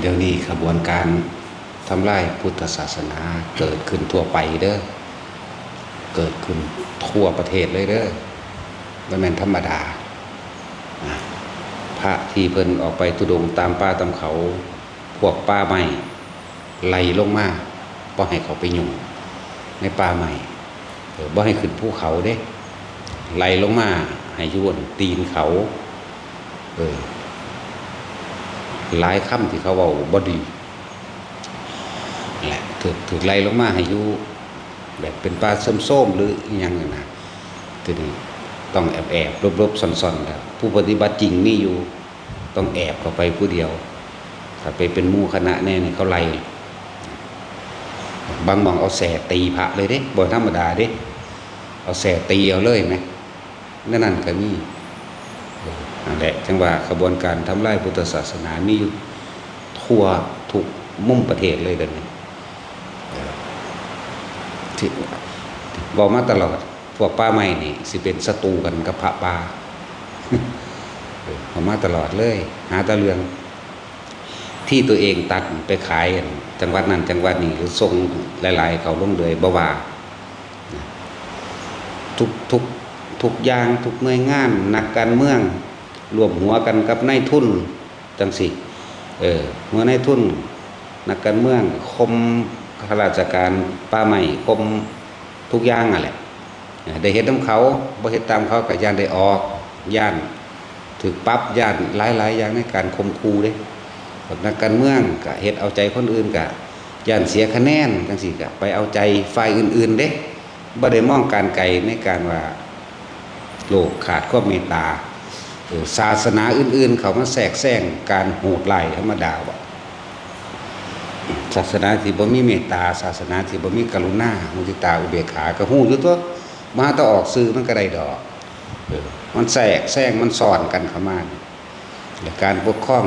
เดี๋ยวนี้ขบวนการทำลายพุทธศาสนาเกิดขึ้นทั่วไปเด้อเกิดขึ้นทั่วประเทศเลยเด้อไม่แม่นธรรมดาพระที่เพิ่นออกไปธุดงค์ตามป่าตามเขาพวกป่าไม้ไล่ลงมาบ่ให้เขาไปยุ่งในป่าไม้บ่ให้ขึ้นภูเขาเด้ไล่ลงมาให้อยู่บนตีนเขาหลายคำที่เขาเว้าบ่ดีแหละถูกไล่ลงมาให้อยู่แบบเป็นป่าส้มๆหรืออหยังนั่นน่ะทีนี้ต้องแอบๆลบๆซ่อนๆแล้วผู้ปฏิบัติจริงมีอยู่ต้องแอบเข้าไปผู้เดียวถ้าไปเป็นหมู่คณะแน่เนี่ยเขาไล่บางหม่องเอาแส่ตีพระเลยเด้บ่ธรรมดาเด้เอาแส่ตีเอาเลยไหมนั่นก็มีนั่นแหละจังว่าขบวนการทำลายพุทธศาสนามีอยู่ทั่วทุกมุมประเทศเลยเดี๋ยวนี้ที่บอกมาตลอดพวกป้าใหม่นี่สิเป็นศัตรูกันกับพระป่าบอกมาตลอดเลยหาตะเรืองที่ตัวเองตัดไปขายจังหวัดนั้นจังหวัดนี้หรือส่งหลายๆเขาลงเลยบ่ว่าทุกอย่างทุกหน่วยงานนักการเมืองรวมหัวกันกับนายทุนจังสิหัวนายทุนนักการเมืองคมข้าราชการป่าใหม่คมทุกอย่างอ่ะแหละได้เฮ็ดนำเขาบ่เฮ็ดตามเขาก็ย่านได้ออกย่านถูกปรับย่านหลายๆอย่างในการข่มขู่เด้นักการเมืองก็เฮ็ดเอาใจคนอื่นก็ย่านเสียคะแนนจังซี่ก็ไปเอาใจฝ่ายอื่นๆเด้บ่ได้มองการไกลในการว่าโลกขาดความเมตตาศาสนาอื่นๆเขามาแทรกแซงการโหดร้ายธรรมดาบ่ศาสนาที่บ่มีเมตตาศาสนาที่บ่มีกรุณามุทิตาอุเบกขาก็ฮู้อยู่ตัวมาต้องออกสื่อมันก็ได้ดอกมันแทรกแซงมันซ่อนกันเข้ามาและการปกครอง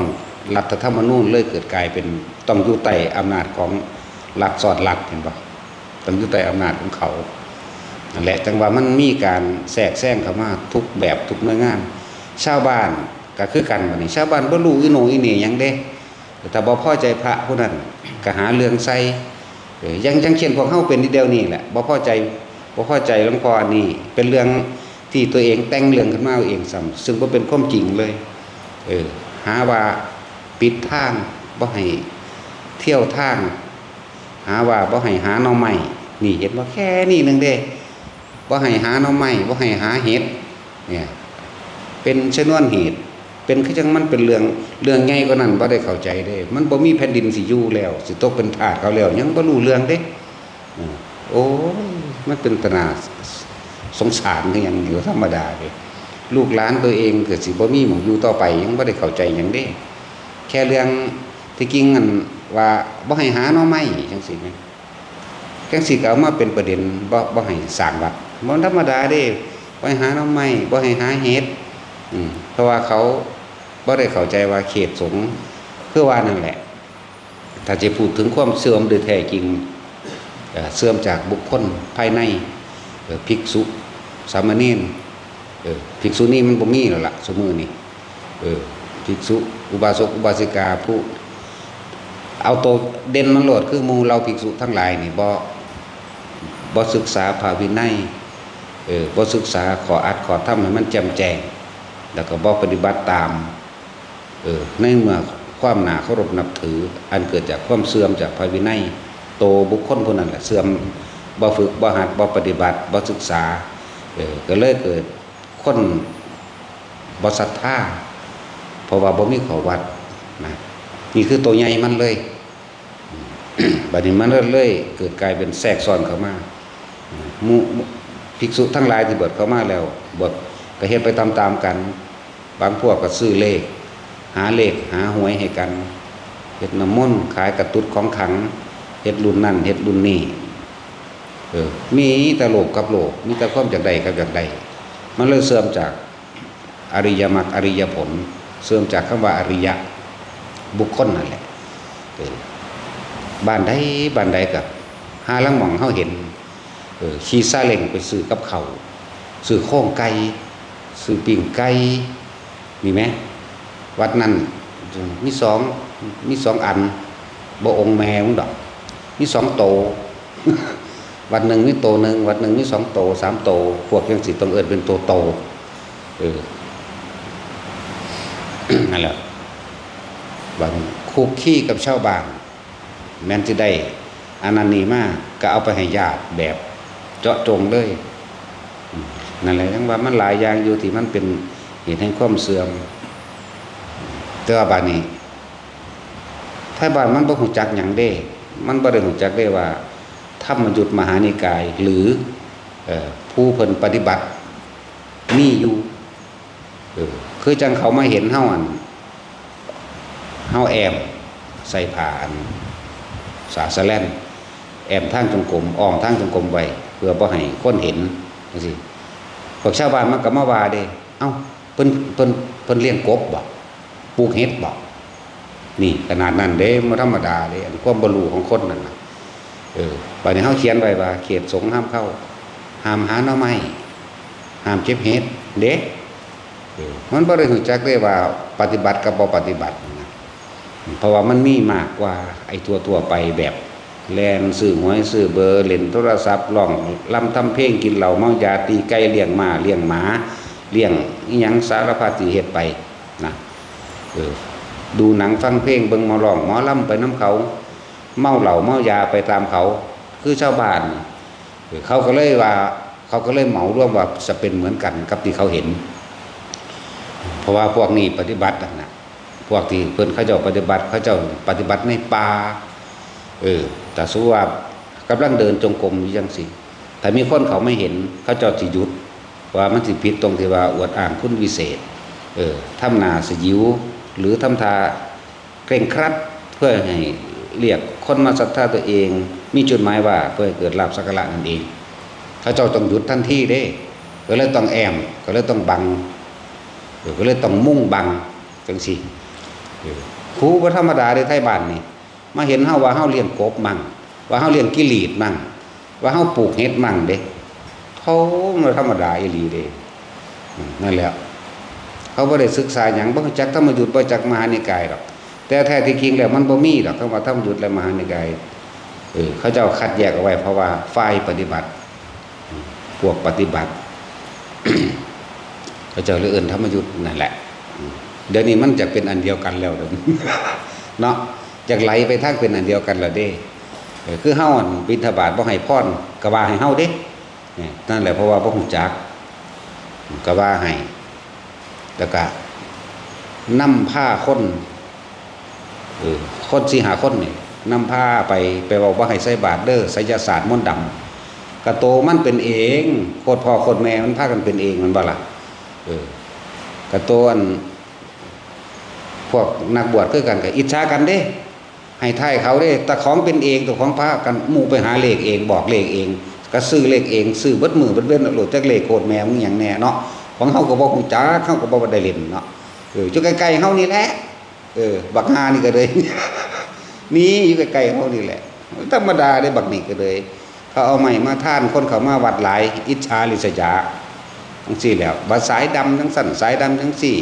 รัฐธรรมนูญเลยเกิดกลายเป็นต้องอยู่ใต้อำนาจของรัฐซ้อนรัฐเห็นบ่ต้องอยู่ใต้อำนาจของเขานั่นแหละจังว่ามันมีการแทรกแซงเข้ามาทุกแบบทุกหน่วยงานชาวบ้านก็คือกันบัดนี้ชาวบ้านบ่รู้อีโหนอีเหน่หยังเด้แต่บ่พอใจพระผู้นั้นก็หาเรื่องใส่ยังเช่นพวกเฮาเป็นทีเดียวนี่แหละบ่พอใจหลวงพ่ออันนี้เป็นเรื่องที่ตัวเองแต่งเรื่องขึ้นมาเองซ้ำซึ่งบ่เป็นความจริงเลยหาว่าปิดทางบ่ให้เที่ยวทางหาว่าบ่ให้หาหน่อไม้นี่เห็นว่าแค่นี้นึงเด้บ่ให้หาหน่อไม้บ่ให้หาเห็ดเนี่ยเป็นชนวนเหตุเป็นคือจังมันเป็นเรื่องใหญ่กว่านั้นบ่ได้เข้าใจเด้มันบ่มีแผ่นดินสิอยู่แล้วสิตกเป็นทาสเขาแล้วยังบ่รู้เรื่องเด้โอ้ยมันเป็นตนาสงสารคือหยังอยู่ธรรมดาเด้ลูกหลานตัวเองเกิดสิบ่มีหม้องอยู่ต่อไปยังบ่ได้เข้าใจหยังเด้แค่เรื่องที่จริงอันว่าบ่ให้หาหน่อไม้จังซี่แม่จังซี่ก็เอามาเป็นประเด็นบ่ให้สร้างวัดบ่ธรรมดาเด้บ่ให้หาหน่อไม้บ่ให้หาเห็ดเพราะว่าเขาบ่ได้เข้าใจว่าเขตสงฆ์คือว่านั่นแหละถ้าจะพูดถึงความเสื่อมโดยแท้จริงเสื่อมจากบุคคลภายในภิกษุสามเณรภิกษุนี่มันบ่มีแล้วล่ะสมื้อนี้ภิกษุอุบาสกอุบาสิกาผู้เอาตัวเด่นมันโลดคือหมู่เราภิกษุทั้งหลายนี่บ่ศึกษาพระวินัยบ่ศึกษาขออัดขอธรรมให้มันแจ่มแจ้งแล้วก็บ่ปฏิบัติตามในเมื่อความน่าเคารพนับถืออันเกิดจากความเสื่อมจากพระวินัยโตบุคคลผู้นั้นแหละเสื่อมบ่ฝึกบ่หัดบ่ปฏิบัติบ่ศึกษาก็เลยเกิดคนบ่ศรัทธาเพราะว่าบ่มีข้อวัดนะนี่คือตัวใหญ่มันเลย บัดนี้มันเลยเกิดกลายเป็นแทรกซ้อนเข้ามาภิกษุทั้งหลายที่บวชเข้ามาแล้วบวชก็เฮ็ดไปตามๆกันบางพวกก็ซื้อเลขหาเลขหาหวยให้กันเฮ็ดน้ำมนต์ขายกระตุ้ดของขลังเฮ็ดรุ่นนั่นเฮ็ดรุ่นนี้มีแต่โลภกับโลภมีแต่ความอยากได้กับอยากได้มันเลยเสื่อมจากอริยมรรคอริยผลเสื่อมจากคำว่าอริยะบุคคลนั่นแหละบ้านใดกับหาลังหม่องเฮาเห็นขี่ซาเล้งไปซื้อกับข้าวซื้อโค้งไก่ซื้อปิ้งไก่มีไหมวัดนั้น มีสองมีสองอันบ่องค์แม่มึงดอกมีสองโต วันหนึ่งมีโตหนึ่งวันหนึ่งมีสองโตสามโตพวกยังสิต้องเอิ้นเป็นโตนั่นแหละบางคุกขี้กับชาวบ้านแม้นจะได้อันนั้นนี่มากก็เอาไปให้ญาติแบบเจาะจงเลยนั่นแหละทั้งว่ามันหลายอย่างอยู่ที่มันเป็นเหตุแห่งความเสื่อมแต่ว่าบ้านนี้ถ้าบ้านมันบ่ฮู้จักหยังเด้มันบ่ได้ฮู้จักได้ว่าธรรมยุทธมหานิกายหรือผู้เพิ่นปฏิบัติมีอยู่คือจังเขามาเห็นเฮาอันเฮาแอมใส่ผ้าอันสาสะแล่นแอมทางจงกรมอ้อมทางจงกรมไว้เพื่อบ่ให้คนเห็นจังซี่พวกชาวบ้านมันก็มาว่าเด้เอ้าเพิ่นเลี้ยงกบบ่ปลูกเห็ดบ่นี่ขนาดนั้นเด้บ่ธรรมดาเด้อันความบ่รู้ของคนนั่นน่ะบัดนี้เฮาเขียนไว้ว่าเขตสงฆ์ห้ามเข้าห้ามหาหน่อไม้ห้ามเก็บเห็ดเด้มันบ่ได้รู้จักได้ว่าปฏิบัติกับบ่ปฏิบัตินะเพราะว่ามันมีมากกว่าไอ้ตัวไปแบบแลนซื้อหวยซื้อเบอร์เล่นโทรศัพท์ร้องลำทำเพลงกินเหล้าเมายาตีไก่เลี้ยงม้าเลี้ยงหมาเลี้ยงอีหยังสารพัดที่เฮ็ดไปนะดูหนังฟังเพลงเบิ่งหมอร้องหมอลำไปน้ำเขาเมาเหล้าเมายาไปตามเขาคือชาวบ้านเขาก็เลยว่าเขาก็เลยเหมารวมว่าจะเป็นเหมือนกันกับที่เขาเห็นเพราะว่าพวกนี้ปฏิบัตินะพวกที่เพิ่นเขาเจ้าปฏิบัติเขาเจ้าปฏิบัติในป่าแต่สู้ว่ากำลังเดินจงกรมอยู่จังซี่แต่มีคนเขาไม่เห็นเขาเจ้าสิหยุดว่ามันสิผิดตรงที่ว่าอวดอ้างคุณวิเศษทำหน้าสยิวหรือทำท่าเคร่งครัดเพื่อให้เรียกคนมาศรัทธาตัวเองมีจุดหมายว่าเพื่อให้เกิดลาภสักการะนั่นเองเขาเจ้าต้องหยุดทันทีเด้ก็เลยต้องแอมก็เลยต้องบังก็เลยต้องมุ่งบังจังซี่ครูบ่ธรรมดาในไทยบ้านนี่มาเห็นเฮาว่าเฮาเลี้ยงกบมั่งว่าเฮาเลี้ยงกิลีดมั่งว่าเฮาปลูกเห็ดมั่งเด้เขาบ่ธรรมดาอีหลีเด้นั่นแหละเขาบ่ได้ศึกษาหยังบ่รู้จักธรรมยุทธบ่รู้จักมหานิกายหรอกแต่แท้ที่จริงแล้วมันบ่มีดอกคำว่าธรรมยุทธและมหานิกายเขาเจ้าคัดแยกเอาไว้เพราะว่าฝ่ายปฏิบัติพวกปฏิบัติเขาเจ้าเลยเอิ้นธรรมยุทธนั่นแหละเดี๋ยวนี้มันจะเป็นอันเดียวกันแล้วเด้อเนาะจากไหลไปทางเป็นอันเดียวกันแล้วเด้คือเฮาบิณฑบาตบ่ให้พรก็ว่าให้เฮาเด้นั่นแหละเพราะว่าบ่ฮู้จักก็ว่าให้แล้วก็นำผ้าคนคน4-5คนนี่นำผ้าไปเว้าบ่ให้ใส่บาตรเด้อไสยศาสตร์มนต์ดำกะโตมันเป็นเองโคตรพ่อโคตรแม่มันพากันเป็นเองมันบ่ล่ะกะโตอันพวกนักบวชคือกันก็อิจฉากันเด้ให้ทายเขาเด้แต่ของเป็นเองตัวของพากันหมู่ไปหาเลขเองบอกเลขเองก็ซื้อเลขเองซื้อเบิดมือเบิดเว้นโหลดจักเลขโคตรแม่มึงหยังแน่เนาะของเฮาก็บ่ฮู้จักเฮาก็บ่ได้เล่นเนาะอยู่ใกล้ๆเฮานี่แหละบักหานี่ก็เลยนี่อยู่ใกล้ๆเฮานี่แหละธรรมดาได้บักนี่ก็เลยเขาเอาไม้มาท่านคนเขามาวัดหลายอิจฉาริษยาจังซี่แล้วว่าสายดำจังสั่นสายดำจังซี่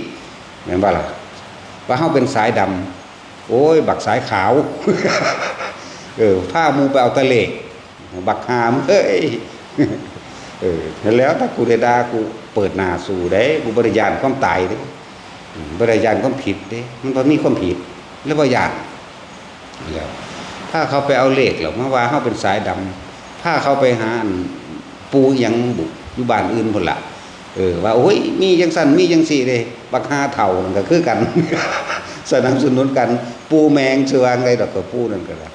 แม่นบ่ล่ะว่าเฮาเป็นสายดำโอ้ยบักสายขาวผ้ามูไปเอาตะเลกบักหามเอ้ยแล้วถ้ากูได้ด่ากูเปิดหน้าสู่ได้กูบ่ได้ย่านความตายเด้บ่ได้ย่านความผิดเด้มันบ่มีความผิดแล้วบ่ย่านแล้วถ้าเขาไปเอาเลขแล้วมาว่าเฮาเป็นสายดำถ้าเขาไปหาปูหยังบุอยู่บ้านอื่นพุ่นล่ะว่าโอ้ยมีจังซั่นมีจังซี่เด้บักหาเฒ่านั่นก็คือกันสนับสนุนกันปูแมงเชืองอะไรดอกก็ปูนั่นก็ได้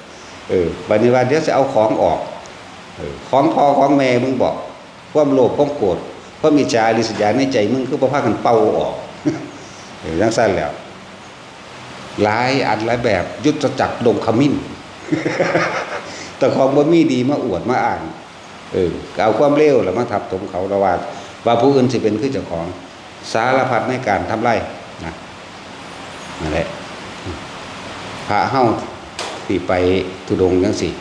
บัดนี้ว่าเดี๋ยวจะเอาของออกของพ่อของแม่มึงบอกความโลภความโกรธความอิจฉาริษยาในใจมึงคือบ่พากันเป่าออกจังซั่นแล้วหลายอันหลายแบบยุทธจักรดงขมิ้นแต่ของบ่มีดีมาอวดมาอ้างก็เอาความเลวแล้วมาทับถมเขาระว่าผู้อื่นสิเป็นคือเจ้าของสารพัดในการทำไร่นะนั่นแหละพระเฮาที่ไปทุดงจังซี่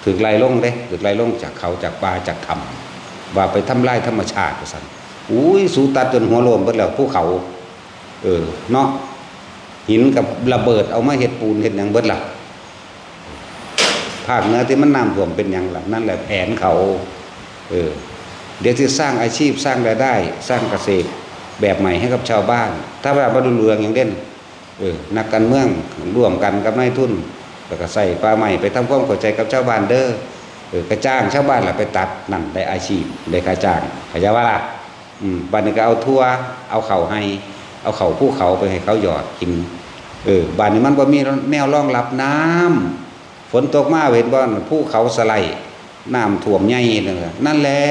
ถึกไล่ลงเด้ถึกไล่ลงจากเขาจากป่าจากถ้ำว่าไปทำลายธรรมชาติว่าซั่นอุ้ยสูตัดจนหัวโลนเบิดแล้วภูเขาเนาะ หินกับระเบิดเอามาเฮ็ดปูนเฮ็ดหยังเบิดล่ะภาคเหนือที่มันน้ำท่วมเป็นหยังล่ะนั่นแหละแผนเขาเดี๋ยวจะสร้างอาชีพสร้างรายได้สร้างเกษตรแบบใหม่ให้กับชาวบ้านถ้าว่าบ่รุนแรงอย่างเด่นนักการเมืองร่วมกันกับนายทุนแล้วก็ใส่ป่าใหม่ไปทำความเข้าใจกับชาวบ้านเด้อกระจ้างชาวบ้านล่ะไปตัดนั่นได้อาชีพได้ค่าจ้างเข้าใจว่าล่ะบ้านนี้ก็เอาทั่วเอาเข่าให้เอาเข่าภูเขาไปให้เขาหยอดกินบ้านนี้มันบ่มีแนวรองรับน้ำฝนตกมาเห็นบ่ภูเขาสไลด์น้ำท่วมใหญ่นั่นแหละ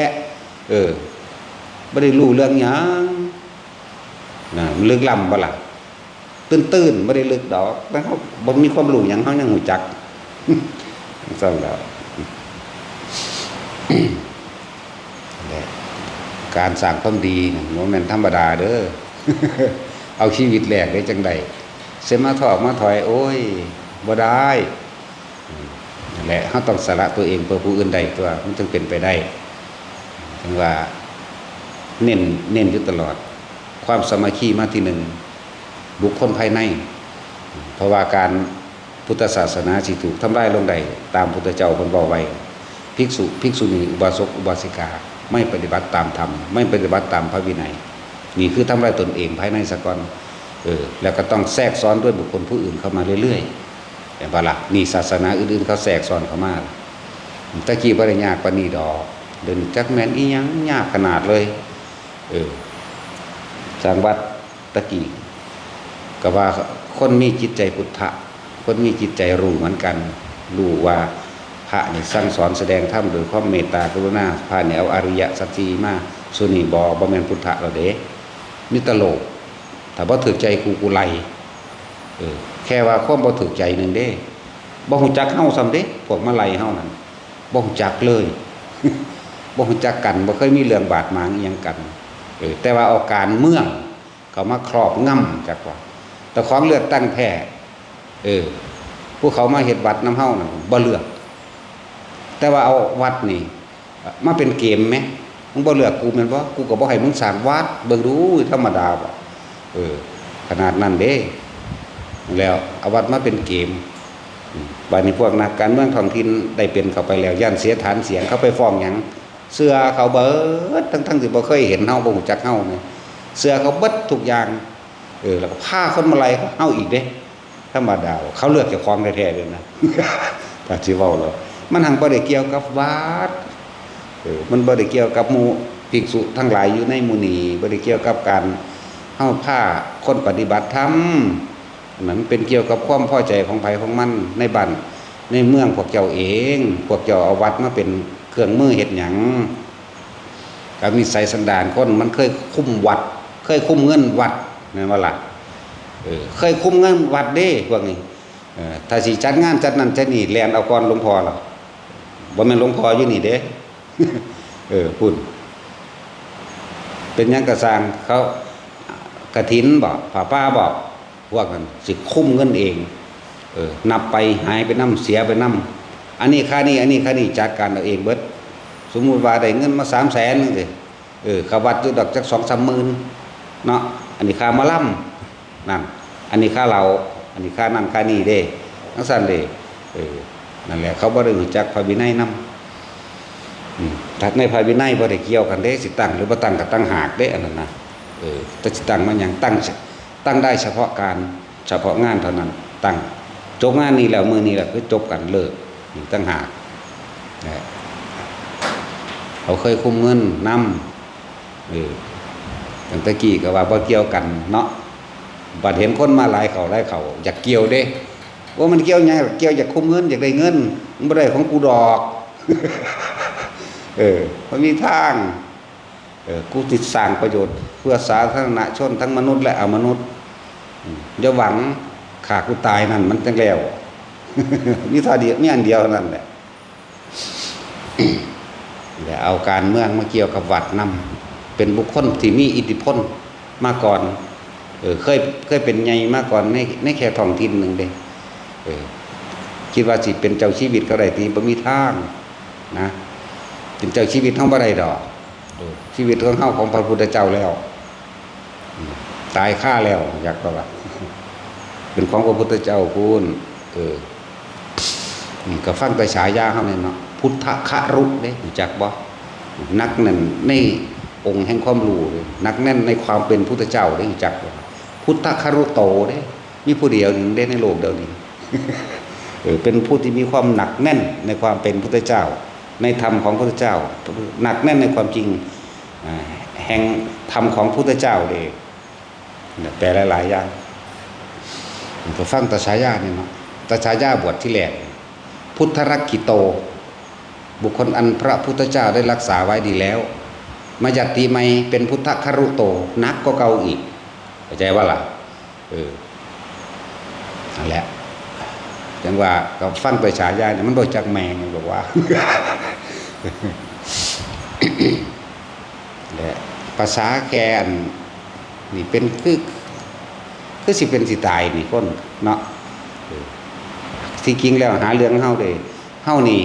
บ่ได้รู้เรื่องหยังมันลึกล้ำบ่ล่ะตื้นๆบ่ได้ลึกดอกแต่เขาบ่มีความรู้หยังเฮายังฮู้จักซั่นแล้วการสร้างความดีบ่แม่นธรรมดาเด้อ เอาชีวิตแลกได้จังได๋เสมาถอกมาถอยโอ้ยบ่ได้นั่นแหละเฮาต้องสละตัวเองเพื่อผู้อื่นใดตัวมันจึงเป็นไปได้ถึงว่าเน้นอยู่ตลอดความสามัคคีมาที่หนึ่งบุคคลภายในเพราะว่าการพุทธศาสนาสิถูกทำลายลงได้ตามพุทธเจ้าเพิ่นบอกไว้ภิกษุณีอุบาสกอุบาสิกาไม่ปฏิบัติตามธรรมไม่ปฏิบัติตามพระวินัยนี่คือทำลายตนเองภายในซะก่อนแล้วก็ต้องแทรกซ้อนด้วยบุคคลผู้อื่นเข้ามาเรื่อยๆแต่ว่าล่ะนี่ศาสนาอื่นๆเขาแทรกซ้อนเข้ามาตะกี้บ่ได้ยากปานนี้ดอกเดินจักแม่นอีหยังยากขนาดเลยสร้างวัดตะกี้ก็ว่าคนมีจิตใจพุทธะคนมีจิตใจรู้เหมือนกันรู้ว่าพระนี่สั่งสอนแสดงธรรมโดยความเมตตากรุณาพระนี่เอาอริยสัจสี่มาสุนี่บ่แม่นพุทธะแล้วเด้นี่ตลกถ้าบ่ถูกใจกูไล่แค่ว่าความบ่ถูกใจนึงเด้บ่ฮู้จักเฮาซ้ำเด้พวกมาไล่เฮานั่นบ่ฮู้จักเลย บ่ฮู้จักกันบ่เคยมีเรื่องบาดหมางอีหยังกันแต่ว่าเอาการเมืองเขามาครอบงำจักว่าแต่ของเลือดตั้งแพ้พวกเขามาเฮ็ดวัดนำเฮานั่นบ่เลือกแต่ว่าเอาวัดนี่มาเป็นเกมมั้ยมึงบ่เลือกกูแม่นบ่กูก็บ่ให้มึงสร้างวัดเบิ่งดูธรรมดาบ่ขนาดนั้นเด้แล้วเอาวัดมาเป็นเกมบัดนี้พวกนักการเมืองท้องถิ่นได้เป็นเข้าไปแล้วย่านเสียฐานเสียงเขาไปฟ้องหยังเสื้อเขาเบิดทั้งที่บ่เคยเห็นเฮาบ่ฮู้จักเฮานี่เสื้อเขาเบิดทุกอย่างแล้วก็พาคนมาไล่เฮาอีกเด้ธรรมดาเขาเลือกเจ้าของแท้ๆเลยนะ ถ้าสิเว้าแล้วมันหังบ่ได้เกี่ยวกับวัดมันบ่ได้เกี่ยวกับหมู่ภิกษุทั้งหลายอยู่ในหมู่นี้บ่ได้เกี่ยวกับการเฮาพาคนปฏิบัติธรรมมันเป็นเกี่ยวกับความพอใจของไผของมันในบ้านในเมืองพวกเจ้าเองพวกเจ้าเอาวัดมาเป็นเครื่องมือเฮ็ดหยังกับนิสัยสันดานคนมันเคยคุมวัดเคยคุมเงินวัดนั่นว่าล่ะเคยคุมเงินวัดเด้พวกนี้ถ้าสิจัดงานจัดนั้นจัดนี่แล่นเอาก่อนหลวงพ่อล่ะบ่แม่นหลวงพ่ออยู่นี่เด้ พูดเป็นหยังกระสร้างเขากฐินบ่ผ้าป่าบ่พวกนั้นสิคุมเงินเองนับไปหายไปนำเสียไปนำอันนี้ค่านี้อันนี้ค่านี้จัดการเอาเองเบิดสมมุติว่าได้เงินมา 300,000 นึงสิเขาวัดอยู่ดอกจัก 2-3 หมื่นเนาะอันนี้ค่ามาล่ำนั่นอันนี้ค่าเราอันนี้ค่านั่นค่านี่เด้จังซั่นเด้นั่นแหละเขาบ่ได้รู้จักพระวินัยนำถ้าในพระวินัยบ่ได้เกี่ยวกันเด้สิตั้งหรือบ่ตั้งก็ตั้งหากเด้อันนั้นนะแต่สิตั้งมันหยังตั้งได้เฉพาะการเฉพาะงานเท่านั้นตั้งจบงานนี้แล้วมื้อนี้แหละคือจบกันเลิกนี่ตั้งหากเขาเคยคุมเงินนำตั้งแต่กี้ก็ว่าบ่เกี่ยวกันเนาะบัดเห็นคนมาหลายเขาอยากเกี่ยวเด้ว่ามันเกี่ยวหยังเกี่ยวอยากคุมเงินอยากได้เงินมันบ่ได้ของกูดอก มันมีทางกูติดสร้างประโยชน์เพื่อสาธารณชนทั้งมนุษย์และอมนุษย์อย่าหวังขากูตายนั่นมันจังแล้ว มีท่าเดียวมีอันเดียวนั่นแหละ แล้วเอาการเมืองมาเกี่ยวกับวัดนำเป็นบุคคลที่มีอิทธิพลมาก่อนเคยเป็นใหญ่มาก่อนในแค่ท้องถิ่นนึงเด้คิดว่าสิเป็นเจ้าชีวิตก็ได้ตีบ่มีทางนะเป็นเจ้าชีวิตเฮาบ่ได้ดอกชีวิตของเฮาของพระพุทธเจ้าแล้วตายค่าแล้วอยากว่า เป็นของพระพุทธเจ้าพูนนี่ก็ฟังแต่ฉายาเขาเนี่ยเนาะพุทธครุเด้รู้จักบ่นักแน่นในองค์แห่งความรู้นักแน่นในความเป็นพุทธเจ้าได้รู้จักบ่พุทธครุโตเด้มีผู้เดียวหนึ่งได้ในโลกเดียวนี้ เป็นผู้ที่มีความหนักแน่นในความเป็นพุทธเจ้าในธรรมของพุทธเจ้าหนักแน่นในความจริงแห่งธรรมของพุทธเจ้าเลยแปลหลายๆอย่างก็ฟังตฉายาเนี่ยเนาะตฉายาบวชที่แรกพุทธรักขิโตบุคคลอันพระพุทธเจ้าได้รักษาไว้ดีแล้วมายัตติใหม่เป็นพุทธครุโตนักก็เก่าอีกเข้าใจว่าล่ะนั่นแหละจังว่าก็ฟังไปฉายาเนี่ยมันโดยจากแมงบอกว่า และภาษาแกนนี่เป็นคือสิเป็นสิตายนี่คนเนาะที่จริงแล้วหาเรื่องเฮาเลยเฮานี่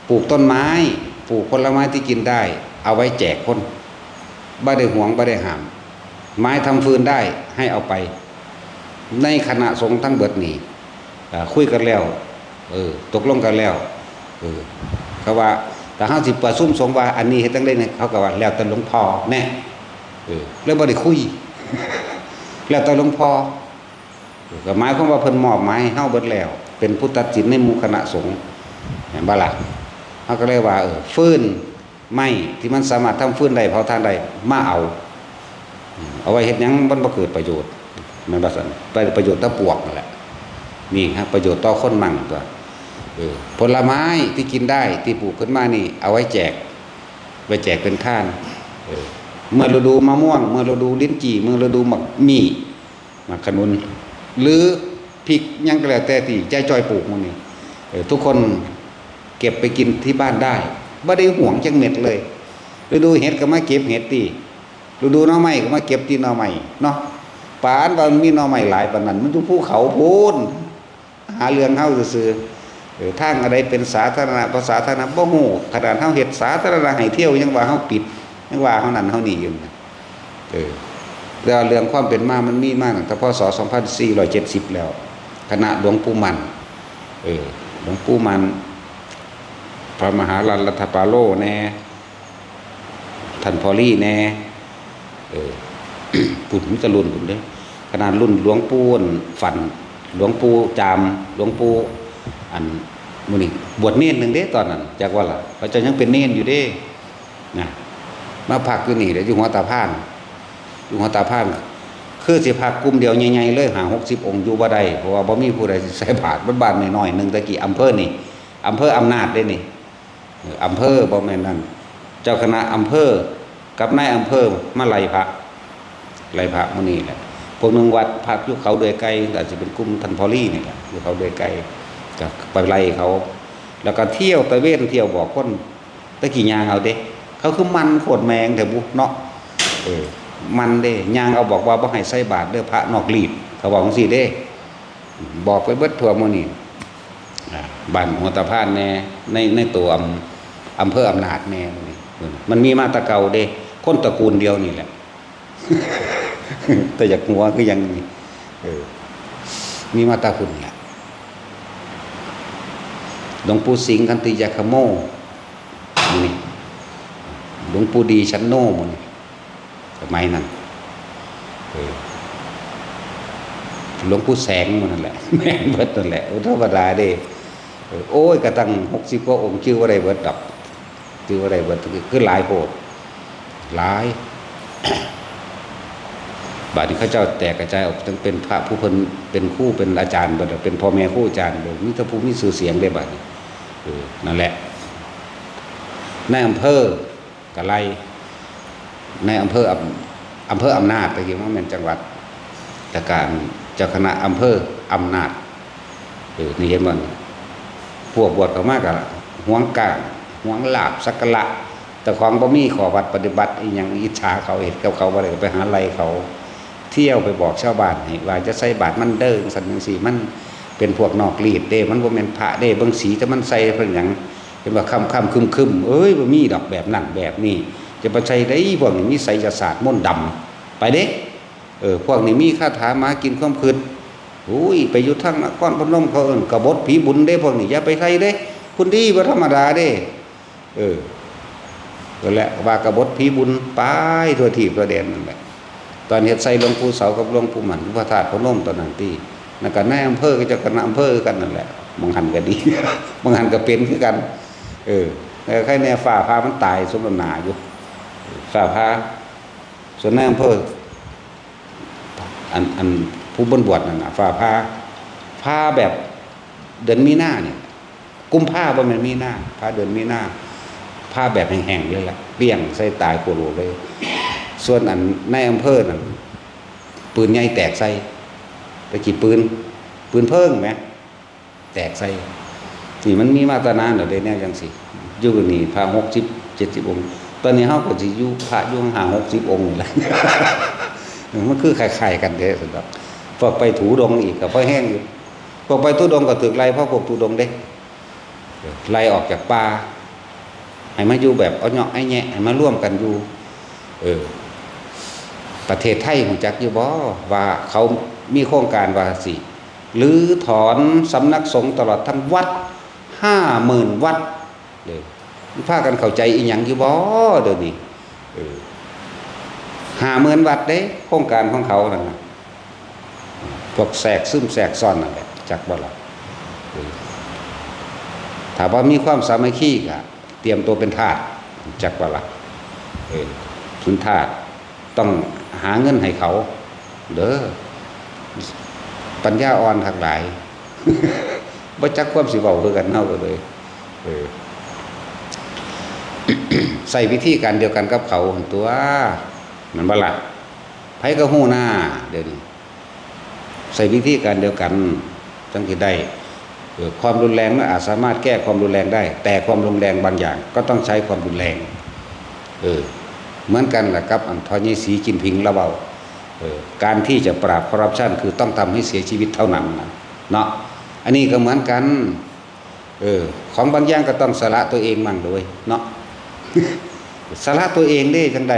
ปลูกต้นไม้ปลูกผลไม้ที่กินได้เอาไว้แจกคนบ่ได้หวงบ่ได้ห้ามไม้ทำฟืนได้ให้เอาไปในคณะสงฆ์ทั้งเบิดนี่คุยกันแล้วตกลงกันแล้วเขาว่าแต่เฮาสิประชุมสงฆ์ว่าอันนี้เฮ็ดจังได๋เนี่ยเขาก็ว่าแล้วแต่หลวงพ่อแน่แล้วบ่ได้คุย แล้วแต่หลวงพ่อก็หมายความว่าเพิ่นมอบหมายให้เฮาเบิดแล้วเป็นผู้ตัดสินในหมู่คณะสงฆ์เห็นบ่ล่ะเฮาก็เลยว่าฟืนไม้ที่มันสามารถทำฟืนได้เผาถ่านได้มาเอาไว้เฮ็ดหยังมันบ่เกิดประโยชน์แม่นบ่ซั่นประโยชน์ต่อปวกนั่นแหละนี่ครับประโยชน์ต่อคนมั่งตัวผลไม้ที่กินได้ที่ปลูกขึ้นมานี่เอาไว้แจกเป็นทานเมื่อฤดูมะม่วงเมื่อฤดูลิ้นจี่เมื่อฤดูหมักมี่หมักขนุนหรือพริกยังก็แล้วแต่ที่ใจจอยปลูกมันนี่ทุกคนเก็บไปกินที่บ้านได้บ่ได้หวงจังเม็ดเลยฤดูเห็ดก็มาเก็บเห็ดตีฤดูหน่อไม้ก็มาเก็บที่หน่อไม้เนาะปานว่ามีหน่อไม้หลายปานนั้นมันอยู่ภูเขาพูนหาเรื่องเฮาซื่อทางอะไรเป็นสาธารณะภาษาสาธารณะบ่ฮู้ขนาดเฮาเฮ็ดสาธารณะให้เที่ยวยังว่าเฮาปิดยังว่าเฮานั่นเฮานี่อยู่แล้วเรื่องความเป็นมามันมีมาตั้งแต่พศ2470แล้วคณะหลวงปู่มันหลวงปู่มันพระมหารัตถปาโลแน่ท่านพอลี่แน่ปุ่นมิตรรุ่นปุ่นเด้ขนาดรุ่นหลวงปู่ฝันหลวงปู่จามหลวงปู่อันมื้อนี้บวชเนรนึงเด้ตอนนั้นจักว่าล่ะเขาจะยังเป็นเนรอยู่เด้นะมาพักอยู่นี่เด้อยู่หัวตาพานคือสิพักกลุ่มเดียวใหญ่ๆเลย50-60องค์อยู่บ่ได้เพราะว่าบ่มีผู้ใดสิใส่บาตรบ้านๆน้อยๆนึงตะกี้อำเภอนี่อำเภออำนาจเด้นี่อำเภอบ่แม่นนั่นเจ้าคณะอำเภอกับนายอำเภอมาไล่พระมื้อนี้แหละพวกนึงวัดพักอยู่เขาเดือยไกลอาจจะเป็นกลุ่มท่านพอลี่นี่แหละอยู่เขาเดือยไกลก็ไปไล่เขาแล้วก็เที่ยวตะเวนเที่ยวบอกคนตะกี้ยางเอาเด้เขาคือมันโคตรแมงแต่บุเนาะมันเด้ยางเอาบอกว่าบ่ให้ใส่บาตรเด้อพระนอกรีดเขาบอกจังซี่เด้บอกไปเบิดทั่วมื้อนี้บ้านหัวตะพานแน่ในตัวอำเภออำนาจแน่นี่มันมีมาแตะเก่าเด้คนตระกูลเดียวนี่แหละ แต่อยากหัวคือยังนี่มีมาแตะคุณแหละหลวงปู่สิงห์คันติยาคโมนี่หลวงปู่ดีชั้นโน่มันสมัยนั้นหลวงปู่แสงมันนั่นแหละแม่นเบิดนั่นแหละธรรมดาเด้โอ้ยกระตั้ง60กว่าองค์ชื่อว่าได้เบิดดอกชื่อว่าได้เบิดคือหลายโพดหลาย บาดนี้เขาเจ้าแตกกระจายออกทั้งเป็นพระผู้เพิ่นเป็นครูเป็นอาจารย์บ่เป็นพ่อแม่ครูอาจารย์บ่มีแต่ผู้มีชื่อเสียงได้บาดนี้นั่นแหละในอำเภอกะไลในอำเภออำนาจตะกี้ว่าแม่นจังหวัดแต่การเจ้าคณะอำเภออำนาจนี่เห็นบ่พวกบวชเข้ามาก็หวงกลางหวงลาภสักการะแต่ของบ่มีข้อวัดปฏิบัติอีหยังอิจฉาเขาเฮ็ดกับเขาบ่ได้ก็ไปหาไล่เขาเที่ยวไปบอกชาวบ้านให้ว่าจะใส่บาตรมันเด้อซั่นจังซี่มันเป็นพวกนอกรีดเด้มันบ่แม่นพระเด้เบิ่งสีแต่มันใส่เพิ่นหยังเห็นว่าค่ำคึมๆเอ้ยบ่มีดอกแบบนั้นแบบนี้จะไปใส่ได้พวกนี้มีไสยศาสตร์มนต์ดำไปเด้พวกนี้มีคาถามากินความคิด อุ้ยไปอยู่ทางนครพนมเขาเอิ้นกบฏผีบุญเด้พวกนี้อย่าไปใส่เด้คุณดีบ่ธรรมดาเด้ก็แหละว่ากบฏผีบุญไปทั่วทีบทั่วแดนนั่นแหละตอนเฮ็ดใส่หลวงปู่เสากับหลวงปู่หมันพระธาตุพนมตอนนั้นที่นั่นก็นายอำเภอก็เจ้าคณะอำเภอกันนั่นแหละบางหันก็ดี บางหันก็เป็นคือกันแล้วใครแน่ฝ่าพามันตายสมน้ำหน้าอยู่ฝ่าพาส่วนนายอำเภออันผู้บวชนั่นน่ะฝ่าพาแบบเดือนมีนาเนี่ยกุมภาพันธ์บ่แม่นมีนาพาเดือนมีนาพาแบบแห้งๆเลยล่ะเปี้ยงใส่ตายโคโลเลยส่วนอันในอำเภอนั่นปืนใหญ่แตกใส่ตะกี้ปืนเพิ่งไหมแตกใส่นี่มันมีมาตรนานแล้วเด้แนวจังซี่อยู่นี่พระ60 70องค์ตอนนี้เฮาก็สิอยู่พระอยู่ห่าง60องค์นี่แหละ มันคือคล้ายๆกันเด้สำหรับพวกไปถูดงอีกก็พอแห้งอยู่พวกไปทุดงก็ถึกไล่เพราะพวกทุดงเด้ไล่ออกจากป่าให้มาอยู่แบบเอาเหาะไอ้แยะให้มาร่วมกันอยู่ประเทศไทยรู้จักอยู่บ่ว่าเขามีโครงการว่าสิหรือถอนสำนักสงฆ์ตลอดทั้งวัด 50,000 วัดเด้พากันเข้าใจอีหยังอยู่บ่เดี๋ยวนี้50,000 วัดเด้โครงการของเขานั่นน่ะพวกแทรกซึมแทรกซ้อนนั่นแหละจักบ่ล่ะถ้าว่ามีความสามัคคีก็เตรียมตัวเป็นทาสจักบ่ล่ะทุนทาสต้องหาเงินให้เขาเด้อปัญญาอ่อนทักหลาย บ่จักความสิเว้าคือกันเฮาก็เลยใส่วิธีการเดียวกันกับเขาตัวมันบ่ล่ะไผก็ฮู้หน้าเดี๋ยวนี้ใส่วิธีการเดียวกันจังสิได้ความรุนแรงมันอาจสามารถแก้ความรุนแรงได้แต่ความรุนแรงบางอย่างก็ต้องใช้ความรุนแรงเหมือนกันแหละครับอันทอนี้สีจิ้นผิงระเบาการที่จะปราบคอร์รัปชันคือต้องทำให้เสียชีวิตเท่านั้นเนาะอันนี้ก็เหมือนกันของบางอย่างก็ต้องสละตัวเองมั่งด้วยเนาะ สละตัวเองได้จังใด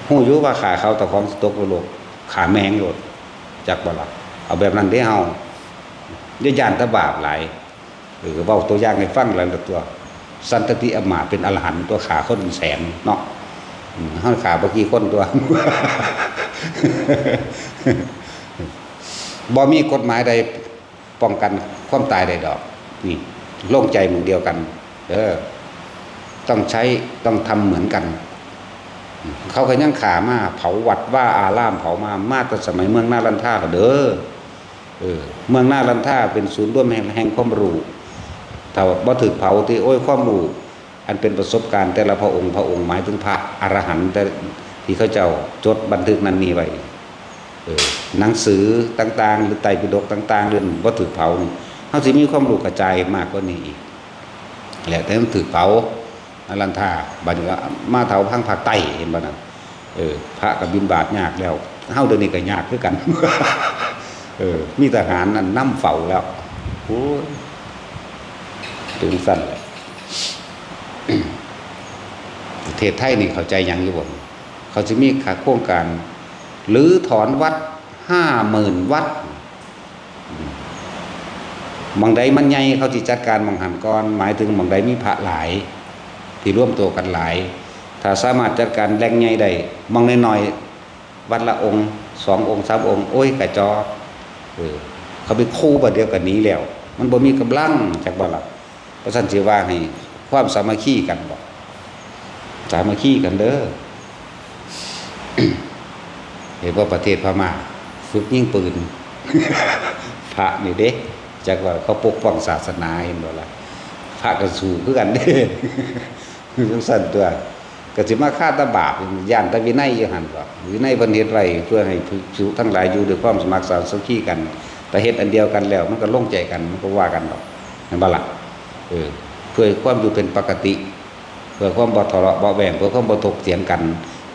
ฮู้อยู่ว่าขาเขาตะของตกโลกขาแมงโลดจักบ่ล่ะเอาแบบนั้นได้เฮาอย่าย่านตะบาปหลายเว้าตัวอย่างให้ฟังแล้วตัวสันตติอมาตย์เป็นอรหันต์ตัวขาคนแสนเนาะเฮาขาบ่กี่คนตัว บ่มีกฎหมายใดป้องกันความตายได้ดอกนี่โล่งใจมึงเดียวกันต้องใช้ต้องทำเหมือนกันเขาก็ยังขามาเผาวัดว่าอารามเผามาตั้งสมัยเมืองนารันทาเด้อเมืองนารันทาเป็นศูนย์รวมแห่งความรู้ถ้าบ่ถูกเผาที่โอ้ยความรู้อันเป็นประสบการณ์แต่ละพระองค์หมายถึงพระอรหันต์แต่ที่เขาเจ้าจดบันทึกนั้นนี้ไว้หนังสือต่างๆหรือไตรปิฎกต่างๆเรื่องบ่ถูกเผานี่เฮาสิมีความรู้กระจายมากกว่านี้อีกแล้วแต่มันถูกเผานารันทาบัดนี้ก็มาเผาทางภาคใต้เห็นบ่นั่นพระก็บิณฑบาตยากแล้วเฮาเดี๋ยวนี้ก็ยากคือกัน มีทหารนั่นนำเฝ้าแล้วโอ้ยถึงสั่นเลย ประเทศไทยนี่เข้าใจหยังอยู่บ่เขาสิมีโครงการหรือถอนวัด 50,000 วัดบางใดมันใหญ่เขาสิจัดการบางหันก่อนหมายถึงบางใดมีพระหลายที่ร่วมตัวกันหลายถ้าสามารถจัดการแหล่งใหญ่ได้บางน้อยๆวัดละองค์2องค์3องค์โอ้ยกระจอกเขาไปคู่บัดเดียวกันนี้แล้วมันบ่มีกำลังจักบ่ล่ะเพราะฉะนั้นสิว่าให้ความสามัคคีกันบ่สามัคคีกันเด้อ เห็นว่าประเทศพม่าฝึกยิงปืน พระนี่เด้จักว่าเขาปกป้องศาสนาเห็นบ่ล่ะพระก็สู้คือกันเด้ จังซั่นตัวก็สิมาฆ่าตะบาปย่านตะวินัยอยู่หั่นบ่วินัยเพิ่นเฮ็ดไว้เพื่อให้ภิกษุทั้งหลายอยู่ด้วยความสมัครสามัคคีกันแต่เฮ็ดอันเดียวกันแล้วมันก็ลงใจกันมันก็ว่ากันดอกเห็นบ่ล่ะเพื่อความอยู่เป็นปกติเพื่อความบ่ทะเลาะเบาะแว้งเพื่อความบ่ถกเถียงกัน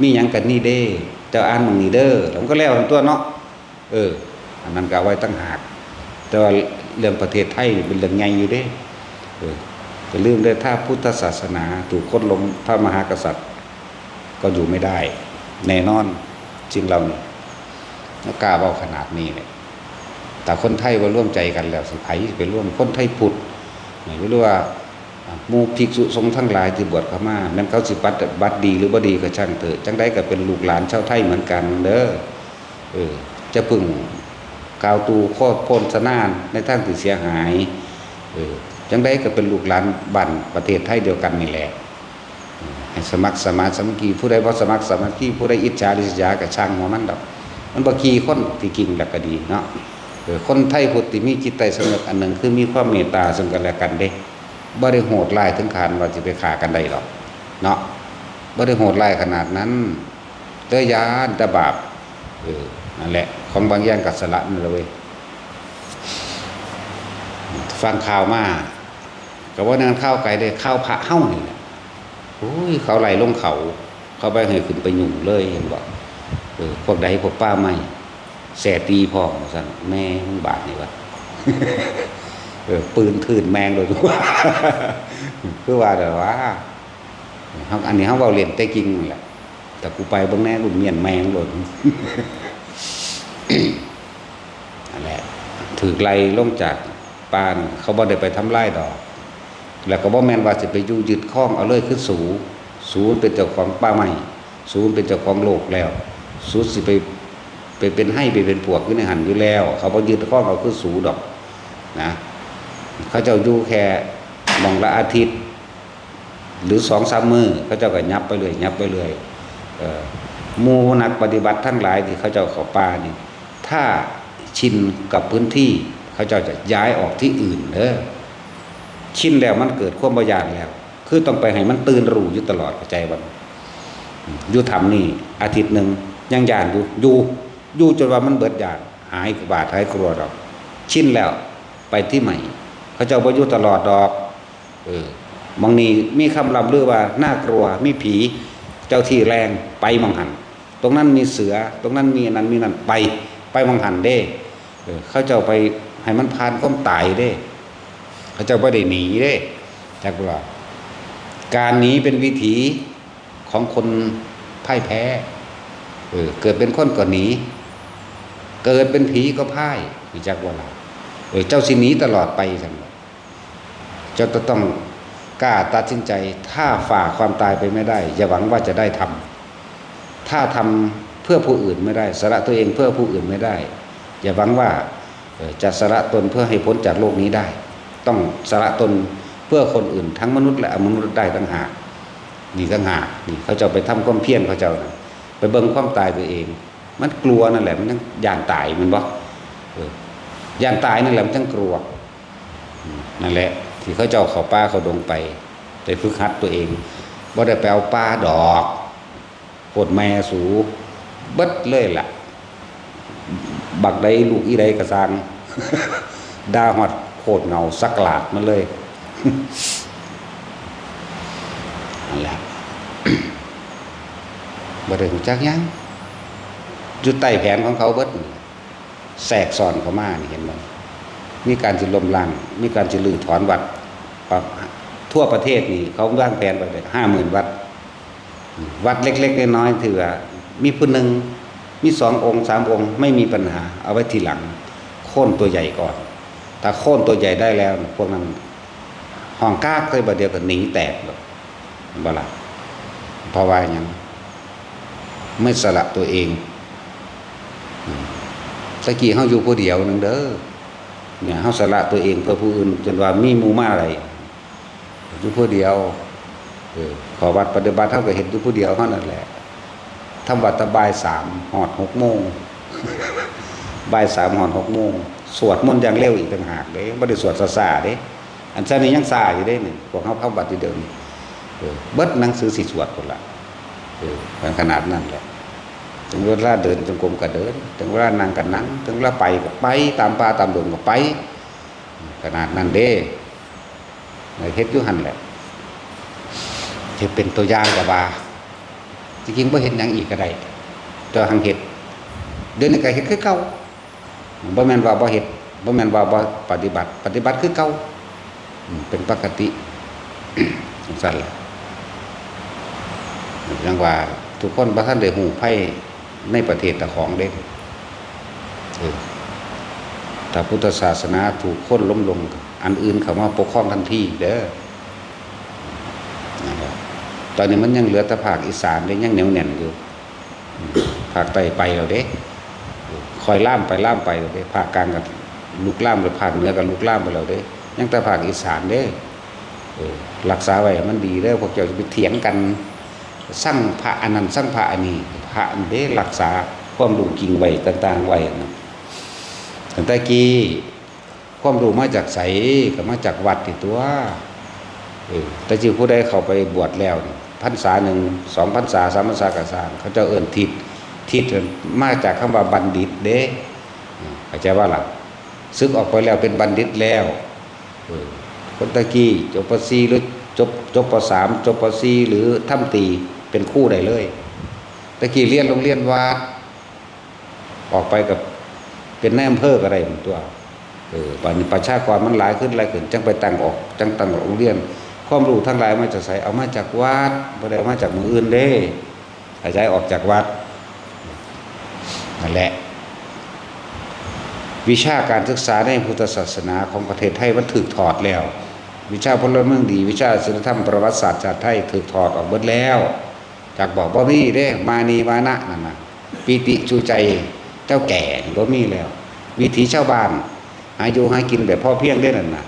มีหยังกันนี่เด้เจ้าอ่านมึงนี่เด้อมันก็แล้วทั้งตัวเนาะอันนั้นก็เอาไว้ตั้งหากแต่ว่าเรื่องประเทศไทยเป็นเรื่องใหญ่อยู่เด้จะลืมได้ถ้าพุทธศาสนาถูกค้นล้มพระมหากษัตริย์ก็อยู่ไม่ได้แน่นอนจริงเราเนี่ยกล้าเว้าขนาดนี้เนี่ย แต่คนไทยว่าร่วมใจกันแล้วสิไผไปร่วมคนไทยพุทธไม่รู้ว่าหมู่ภิกษุสงฆ์ทั้งหลายที่บวชเข้ามาแม้นเขาสิปฏิบัติดีหรือบ่ดีก็ช่างเถอะจังได๋ก็เป็นลูกหลานชาวไทยเหมือนกันเด้อจะพึ่งกล่าวตูโคตรโพนสนานในทางที่เสียหายจังได๋ก็เป็นลูกหลานบ้านประเทศไทยเดียวกันนี่แหละให้สมัครสมานสามัคคีผู้ใดบ่สมัครสามัคคีผู้ใดอิจฉาริษยาก็ช่างหัวมันดอกมันบ่ขี้คนที่จริงแล้วก็ดีเนาะคนไทยพุทธที่มีจิตใจสงบอันหนึ่งคือมีความเมตตาซึ่งกันและกันเด้บ่ได้โหดร้ายถึงขนาดว่าสิไปฆ่ากันได้หรอกเนาะบ่ได้โหดร้ายขนาดนั้นเด้อยานแต่บาปนั่นแหละของบางอย่างก็สละนั่นเลยฟังข่าวมาก็ว่านั้นข้าวไก่ได้ข้าวพระเฮ้านี่แหละโอ้ยเขาไหลลงเขาไปให้ขึ้นไปยุ่งเลยเห็นบ่พวกใดพวกป้าไม่แสตีพ่อสั่นแม่มึงบาดนี่วะปืนถืนแมงเลยทุกว่าคือว่าแต่ว่าอันนี้เขาเว้าเล่นแต่จริงแหละแต่กูไปเบิ่งแน่รุ่นเมียนแมงเลยนั่นแหละถือไล่ลงจากปานเขาบ่ได้ไปทำลายดอกแล้วก็บ่แม่นว่าสิไปอยู่ยึดครองเอาเลยคือสูเป็นเจ้าของป่าไม้สูเป็นเจ้าของโลกแล้วสูสิไปเป็นให้ไปเป็นพวกอยู่ในหันอยู่แล้วเขาบ่ยึดครองเอาคือสูดอกนะเขาเจ้าอยู่แค่มองละอาทิตย์หรือ 2-3 มื้อเขาเจ้าก็ยับไปเรื่อยหมู่นักปฏิบัติทั้งหลายที่เขาเจ้าเข้าป่านี่ถ้าชินกับพื้นที่เขาเจ้าจะย้ายออกที่อื่นชินแล้วมันเกิดความบ่ย้านแล้วคือต้องไปให้มันตื่นรู้อยู่ตลอดเข้าใจบ่อยู่ทำนี่อาทิตย์นึงยังย้านอยู่จนว่ามันเบิดย้านหายบาดหายกลัวดอกชินแล้วไปที่ใหม่เขาเจ้าบ่อยู่ตลอดดอกบางนี้มีคำล่ำลือว่าน่ากลัวมีผีเจ้าที่แรงไปมองหันตรงนั้นมีเสือตรงนั้นมีนั้นมีนั่นไปมองหันเด้เขาเจ้าไปให้มันผ่านความตายเด้เขาเจ้าบ่ได้หนีเด้จักว่าการหนีเป็นวิถีของคนพ่ายแพ้เกิดเป็นคนก็หนีเกิดเป็นผีก็พ่ายจักว่าเจ้าสิหนีตลอดไปซั่นเจ้าต้องกล้าตัดสินใจถ้าฝ่าความตายไปไม่ได้อย่าหวังว่าจะได้ทำถ้าทำเพื่อผู้อื่นไม่ได้สละตัวเองเพื่อผู้อื่นไม่ได้อย่าหวังว่าจะสละตนเพื่อให้พ้นจากโลกนี้ได้ต้องสละตนเพื่อคนอื่นทั้งมนุษย์และอมนุษย์ได้ต่างหากนี่ต่างหากนี่เขาจะไปทำความเพียรเขาเจ้าไปเบิ่งความตายตัวเองมันกลัวนั่นแหละมันต้องย่านตายมันบ่ย่านตายนั่นแหละมันต้องกลัวนั่นแหละที่เขาเจ้าเข้าป่าเขาดงไปแต่ฝึกหัดตัวเองบ่ได้ไปเอาป่าดอกโคตรแม่สูเบิดเลยล่ะบักใดลูกอีใดกระซังด่าฮอดโคตรเงาสักหลาดมันเลยนั่นแหละบ่ได้รู้จักยังอยู่ใต้แผนของเขาเบิดแทรกซ้อนเข้ามานี่เห็นบ่มีการสิล้มล้างมีการสิลื้อถอนวัดทั่วประเทศนี่เขาวางแผนไว้เลย 50,000 วัดเล็กๆน้อยๆถือว่ามีผู้หนึ่งมี2 องค์ 3 องค์ไม่มีปัญหาเอาไว้ทีหลังโค่นตัวใหญ่ก่อนถ้าโค่นตัวใหญ่ได้แล้วพวกนั้นห้องกากเคยบ่เดียวก็หนีแตกบ่ล่ะเพราะว่าหยังไม่สละตัวเองตะกี้เฮาอยู่ผู้เดียวนึงเด้อเนี่ยเฮาสละตัวเองเพื่อผู้อื่นจนว่ามีหมู่มาอะไรอยู่ผู้เดียวขอวัดปฏิบัติเฮาก็เฮ็ดอยู่ผู้เดียวเท่านั้นแหละทำวัดตะบ่าย 3ฮอด 6 โมงบ่าย 3ฮอด 6 โมงสวดมนต์อย่างเร็วอีกต่างหากเด้บ่ได้สวดซ่าๆเด้อันซั่นนี่ยังซ่าอยู่เด้นี่พวกเฮาเข้าวัดอยู่เดิมเบิดหนังสือสิสวดพุ่นล่ะมันขนาดนั้นแหละถึงเวลาเดินจงกรมก็เดินถึงเวลานั่งก็นั่งถึงเวลาไปก็ไปตามป่าตามดงก็ไปขนาดนั้นเด้เฮ็ดอยู่หั่นแหละที่เป็นตัวอย่างก็ว่าจริงๆบ่เฮ็ดหยังอีกก็ได้แต่หังเฮ็ดเดี๋ยวนี้ก็เฮ็ดคือเก่าบ่แม่นว่าบ่เฮ็ดบ่แม่นว่าบ่ปฏิบัติคือเก่าเป็นปกติสั่นล่ะอย่างว่าทุกคนบ่ทันได้ฮู้ภัยในประเทศตะของเด้ ถ้าพุทธศาสนาถูกค้นล้มลงอันอื่นเขามาปกครองทันทีเด้อนะครับตอนนี้มันยังเหลือแต่ภาคอีสานได้ยังเหนียวแน่นอยู่ภาคใต้ไปแล้วเด้คอยล่ามไปแล้วเด้ภาคกลางกับลุกล่ามหรือภาคเหนือกับลุกล่ามไปแล้วเด้ยังแต่ภาคอีสานเด้รักษาไว้มันดีเด้อพวกเจ้าจะไปเถียงกันสร้างพระอันนั้นสร้างพระอันนี้พระอันเด้รักษาความรู้กิ่งไว้ต่างๆไว้นะแต่กี้ความรู้มาจากไสก็มาจากวัดติตัวแต่จริงผู้ใดเข้าไปบวชแล้วพรรษา1 2 พรรษา3 พรรษากระสร้างเขาจะเอิ้นทิศมาจากคำว่าบัณฑิตเด้เข้าใจว่าล่ะซึกออกไปแล้วเป็นบัณฑิตแล้วคนตะกี้จบป .4 หรือจบป .3 จบป .4 หรือทำตีเป็นคู่ได้เลยตะกี้เรียนโรงเรียนวัดออกไปกับเป็นนายอำเภอก็ได้ตัวปัจจุบันประชากรมันหลายขึ้นจังไปตั้งโรงเรียนความรู้ทั้งหลายมาจากไสเอามาจากวัดบ่ได้เอามาจากมืออื่นเด้หายใจออกจากวัดนั่นแหละวิชาการศึกษาในพุทธศาสนาของประเทศไทยมันถูกถอดแล้ววิชาพลเมืองดีวิชาศิลธรรมประวัติศาสตร์ชาติไทยถูกถอดออกหมดแล้วจากบอกบ่มีเด้มานีมานะนั่นน่ะปิติชูใจเจ้าแก่บ่มีแล้ววิถีชาวบ้านหาอยู่หากินแบบพ่อเพียงได้นั่นน่ะ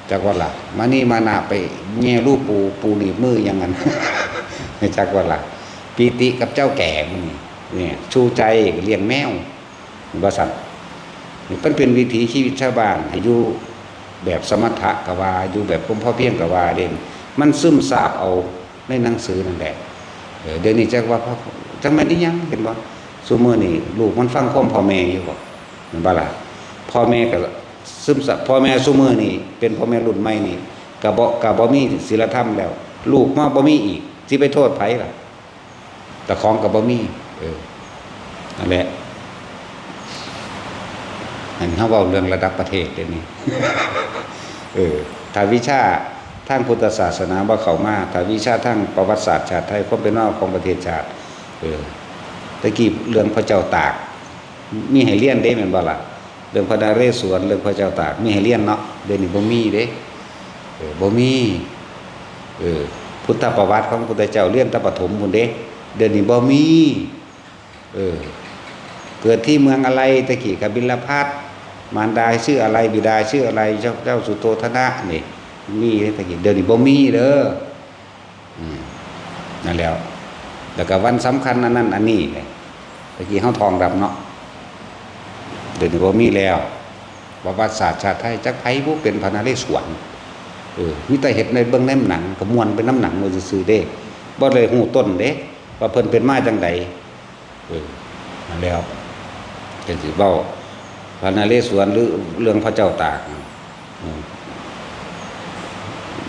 จากว่าล่ะมานี่มานะไปแง่รูปปูหนีบมืออย่างนั้นจากว่าล่ะปิติกับเจ้าแก่มันเนี่ยชูใจเลี้ยงแมวบริษัทนี่เป็นวิถีชีวิตชาวบ้านอยู่แบบสมถะกวาอยู่แบบพ่อเพียงกวาเด่นมันซึมซาบเอาในหนังสือนั่นแหละเดี๋ยวนี้จักว่าจังแม่นอีหยังเห็นบ่ซุมื้อนี้ลูกมันฟังความพ่อแม่อยู่บ่แม่นบ่ล่ะพ่อแม่ก็ซึมซับพ่อแม่ซุมื้อนี้เป็นพ่อแม่รุ่นใหม่นี่ก็บ่มีศีลธรรมแล้วลูกมาบ่มีอีกสิไปโทษไผล่ะแต่ของก็บ่มีนั่นแหละอันเฮาเว้าเรื่องระดับประเทศเดี๋ยวนี้ถ้าวิชาทางพุทธศาสนาบ่เข้ามาถ้าวิชาทางประวัติศาสตร์ชาติไทยความเป็นมาของประเทศชาติตะกี้เรื่องพระเจ้าตากมีให้เรียนเด้แม่นบ่ล่ะเรื่องพระนเรศวรเรื่องพระเจ้าตากมีให้เรียนเนาะเดี๋ยวนี้บ่มีเด้บ่มีพุทธประวัติของพุทธเจ้าเรียนแต่ประถมพุ่นเด้เดี๋ยวนี้บ่มีเกิดที่เมืองอะไรตะกี้กบิลพัสมารดาชื่ออะไรบิดาชื่ออะไรเจ้าสุโธทนะนี่มีตะกี้เดี๋ยวนี้บ่มีเด้อนั่นแล้วก็วันสำคัญอันนั้นอันนี้เลยตะกี้เฮาทองดำเนาะเดี๋ยวนี้บ่มีแล้วประวัติศาสตร์ชาติไทยจักไผผู้เป็นพระนเรศวรมีแต่เฮ็ดในเบิ่งในหนังก็ม่วนเป็นน้ำหนังว่าซื่อๆเด้บ่ได้ฮู้ต้นเด้ว่าเพิ่นเป็นมาจังไดนั่นแล้วจังสิเว้าพระนเรศวรหรือเรื่องพระเจ้าตาก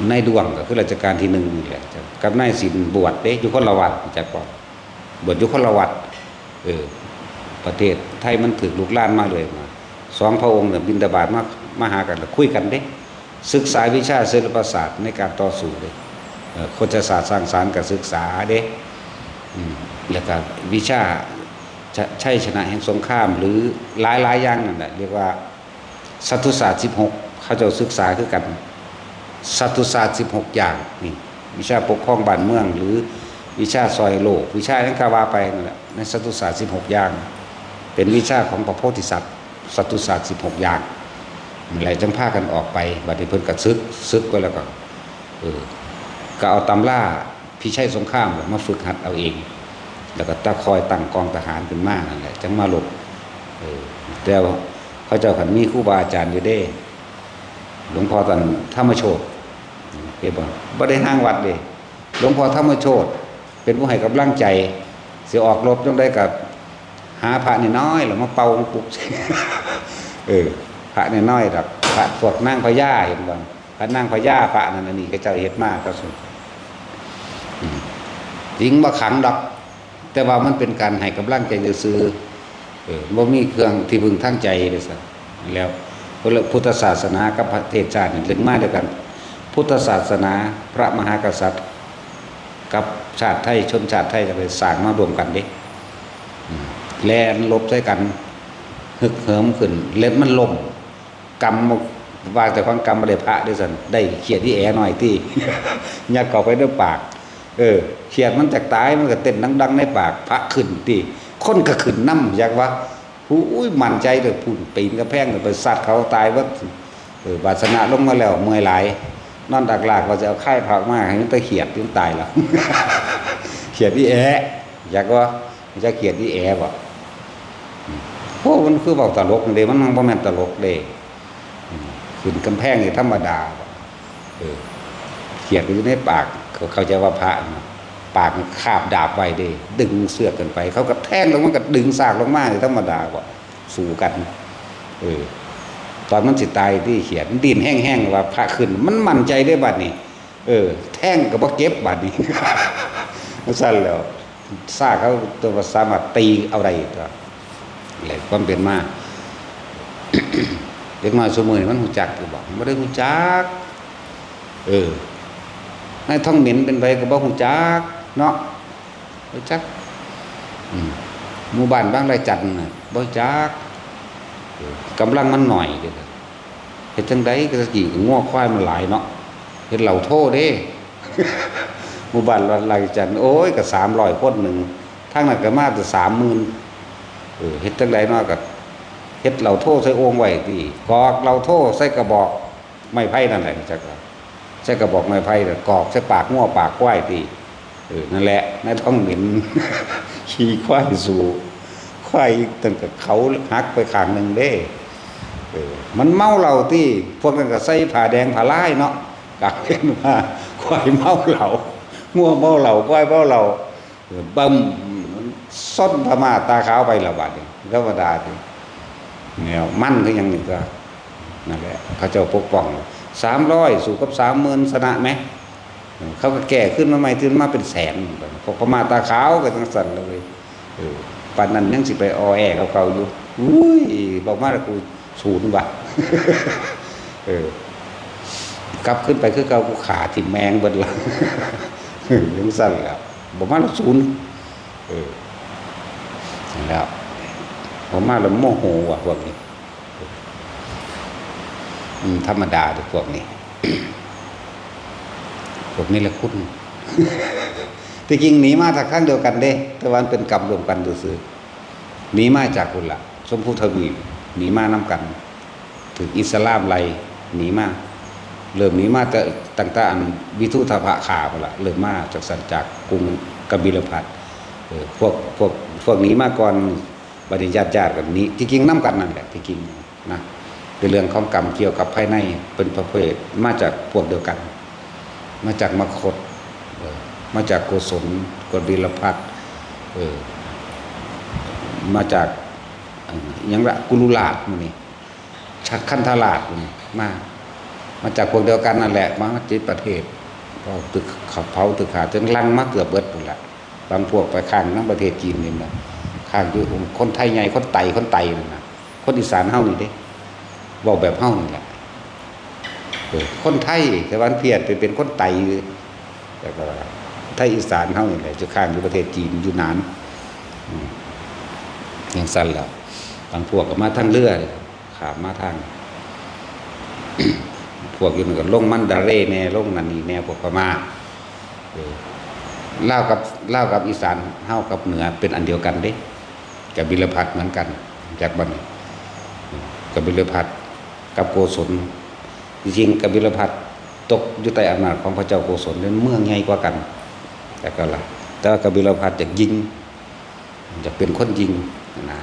ในดวงก็คือรัชกาลที่1นี่แหละกับนายสินบวชเด้อยู่คนละวัดจักว่าบวชอยู่คนละวัดประเทศไทยมันถูกลุกลามมาเลยมา2พระองค์เนี่ยบิณฑบาตมาหากันคุยกันเด้ศึกษาวิชาศิลปศาสตร์ในการต่อสู้เด้โคชศาสตร์สร้างสรรค์ก็ศึกษาเด้แล้วก็วิชาชัยชนะแห่งสงครามหรือหลายอย่างนั่นแหละเรียกว่าสัตตุศาสตร์16เขาจะศึกษาคือกันสัตตุศาสตร์16อย่างนี่วิชาปกครองบ้านเมืองหรือวิชาซอยโลกวิชาทั้งกาวาไปนั่นแหละในสัตตุศาสตร์16อย่างเป็นวิชาของพระโพธิสัตว์สัตตุศาสตร์16อย่างมันไหลจังพากันออกไปบัดนี้เพิ่นก็ซึกก็แล้วก็ก็เอาตำราพิชัยสงครามมาฝึกหัดเอาเองแล้วก็คอยตั้งกองทหารขึ้นมานั่นแหละจังมาลบแต่เขาเจ้าขันมีครูบาอาจารย์อยู่เด้หลวงพ่อท่านธรรมโชติเฮ็ดบ่ได้ห่างวัดเด้หลวงพ่อธรรมโชติเป็นผู้ให้กำลังใจสิออกรบจังได๋ก็หาพระน้อยๆแล้วมาเป่าปลุกพระน้อยๆดอกพระพวกนางพญาเห็นบ่พระนางพญาพระนั่นนี่ก็เจ้าเฮ็ดมาก็สุดจริงบ่ขังดอกแต่ว่ามันเป็นการให้กำลังใจซื่อบ่มีเครื่องที่พึงทางใจเลยซะแล้วพุทธศาสนากับประเทศชาตินี่ลึกมาด้วยกันพุทธศาสนาพระมหากษัตริย์กับชาติไทยชนชาติไทยก็เลยสร้างมารวมกันเด้แลนลบใส่กัน ฮึกเหิมขึ้นเล็บมันล่มกำว่าแต่ความกำบ่ได้พระด้วยซั่นได้เขียดที่แอหน่อยที่ยัดเข้าไปในปากเขียดมันจากตายมันก็เต้นดังๆในปากพระขึ้นที่คนก็ขึ้นนำอยากว่าอุ้ยมั่นใจเด้อพุ่นปีนกระแพงไปซัดเขาตายเบิดวาสนาลงมาแล้วเมื่อยหลายนอนดักลากว่าจะเอาค่ายผักมาให้มันตะเขียดมันตายแล้ว เขียดที่แออยากว่าจะเขียดที่แอบ่โอ้มันคือเว้าตลกเด้มันบ่แม่นตลกเด้ขึ้นกำแพงนี่ธรรมดาเขียดอยู่ในปากเขาใจว่าพระปากคาบดาบไว้เด้ดึงเสือกกันไปเขาก็แทงลงมันก็ดึงซากลงมาธรรมดาบ่สู้กันตอนมันสิตายที่เขียดดินแห้งๆว่าพระขึ้นมันมั่นใจได้บัดนี้แท่งก็บ่เก็บบัดนี้ สั่นแล้วซากเขาตัวสามารถตีเอาได้ก็เลยความเป็นมาเด็กน้อยซุมื้อนี้มันฮู้จักอยู่บ่บ่ได้ฮู้จักให้ท่องเหม็นเป็นไปก็บ่ฮู้จักเนาะบ่จักหมู่บ้านบางรายจันทน์น่ะบ่จักกำลังมันหน่อยเด้อเฮ็ดจังได๋ก็สิงัวควายมันหลายเนาะเฮ็ดเหล่าโทเด้ หมู่บ้านรายจันทน์โอ้ยก็300คนนึงทางนั้นก็มาแต่30,000เฮ็ดจังได๋เนาะก็เฮ็ดเหล่าโทใส่โอ่งไว้ติกอกเหล่าโทใส่กระบอกไม้ไผ่นั่นแหละจักใส่กระบอกไม้ไผ่กอกใส่ปากงัวปากควายตินั่นแหละในท้องเหม็น ขี่ควายสู่ควายตั้งแต่เขาหักไปข้างนึงเด้มันเมาเหล้าติพวกนั้นก็ใส่ผ้าแดงผ้าลายเนาะกะเห็นว่าควายเมาเหล้างัวเมาเหล้าควายเมาเหล้าบึ้มส้นพม่าตาขาวไปละบาดนี้ธรรมดาติแนวมั่นคือหยังนี่ก็นั่นแหละเขาเจ้าปกป้อง300สู้กับ 30,000 ชนะมั้ยเขาก็แก้ขึ้นมาใหม่ขึ้นมาเป็นแสนพวกพม่าตาขาวก็จังซั่นเลยปานนั้นยังสิไปออแอกับเขาอยู่อุ้ยบอกมาแล้วกูศูนย์ว่ะ กลับขึ้นไปคือเก่ากูขาทิ่มแมงเบิดละ จังซั่นแล้วบอกมาแล้วศูนย์แล้วผมมาแล้วโมโหว่ะพวกนี้ธรรมดาเด้อพวกนี้ พวกนี้แหละคุณ ที่จริงหนีมาจากข้างเดียวกันเด้แต่ว่ามันเป็นกรรมรวมกันซื่อๆหนีมาจากคุณล่ะชมพูทวีปหนีมานํกันถึงอิสลามไล่หนีมาเริ่มหนีมาแต่ตั้งแต่อันวิทุทพะขาพุ่นล่ะเริ่มมาจากสันจากกรุงกบิลพัสพวกหนีมาก่อนบัดนี้ญาติๆกันนี้ที่จริงนํกันนั่นแหละที่จริงนะเป็นเรื่องของกรรมเกี่ยวกับภายในเป็นประเภทมาจากพวกเดียวกันมาจากมคธมาจากโกศลกบิลพัสมาจากหยังละกุลุลาดมื้อนี้ชักคันธราชนี่มาจากพวกเดียวกันนั่นแหละมาจิตประเทศก็ตึกเขาเผาตึกขาจนลังมาเกือบเบิดพุ่นล่ะบางพวกไปข้างนำประเทศจีนนี่น่ะข้างอยู่คนไทยใหญ่คนไตนั่นน่ะคนอีสานเฮานี่เด้เว้าแบบเฮานี่แหละคนไทยแต่วันเพียรเป็นคนไตแต่ก็ไทยอีสานเฮานี่แหละจะข้างอยู่ประเทศจีนอยู่นานอย่างสั้นแล้วบางพวกก็มาทางเรือข้ามมาทาง พวกอยู่นั่นก็ลงมันดาเร่แน่ลงนั่นนี่แน่พวกพม่าลาวกับอีสานเฮากับเหนือเป็นอันเดียวกันเด้กบิลพัสเหมือนกันจากบัดนี้กบิลพัสกับโกศลจริงๆกบิลพัสตกอยู่ใต้อำนาจของพระเจ้าโกศลเป็นเมืองใหญ่กว่ากันแต่ก็ล่ะแต่ว่ากบิลพัสจะยิงจะเป็นคนยิงนะ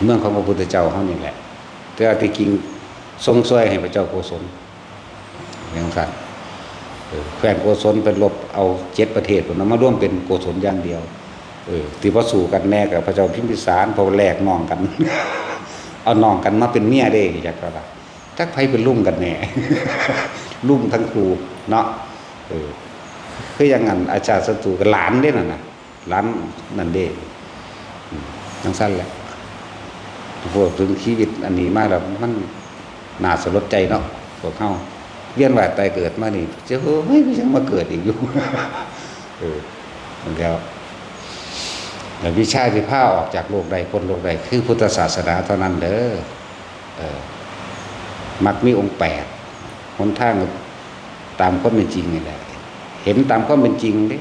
เมืองของพระพุทธเจ้าเฮานี่แหละแต่ที่จริงทรงช่วยให้พระเจ้าโกศลอย่างนั้นแคว้นโกศลเป็นลบเอา7ประเทศพุ่นมาร่วมเป็นโกศลอย่างเดียวที่ว่าสู้กันแน่กับพระเจ้าพิมพิสารพอแลกน้องกัน เอาน้องกันมาเป็นเมียได้จักก็ล่ะจักไผเป็นลุงกันแน่ ลุงทั้งคู่เนาะคืออย่างนั้นอาจารย์ศัตรูกับหลานเด้นั่นน่ะหลานนั่นเด้จังซั่นแหละพวกถึงชีวิตอันนี้มาแล้วมันน่าสลดใจเนาะพวกเฮาเวียนว่ายตายเกิดมานี่เจ้าเฮ้ยยังมาเกิดอีกอยู่มันแล้ว แต่วิชาที่พาออกจากโลกใดพ้นโลกใดคือพุทธศาสนาเท่านั้นเด้อมักมีองค์8หนทางตามความเป็นจริงนี่แหละเห็นตามความเป็นจริงเด้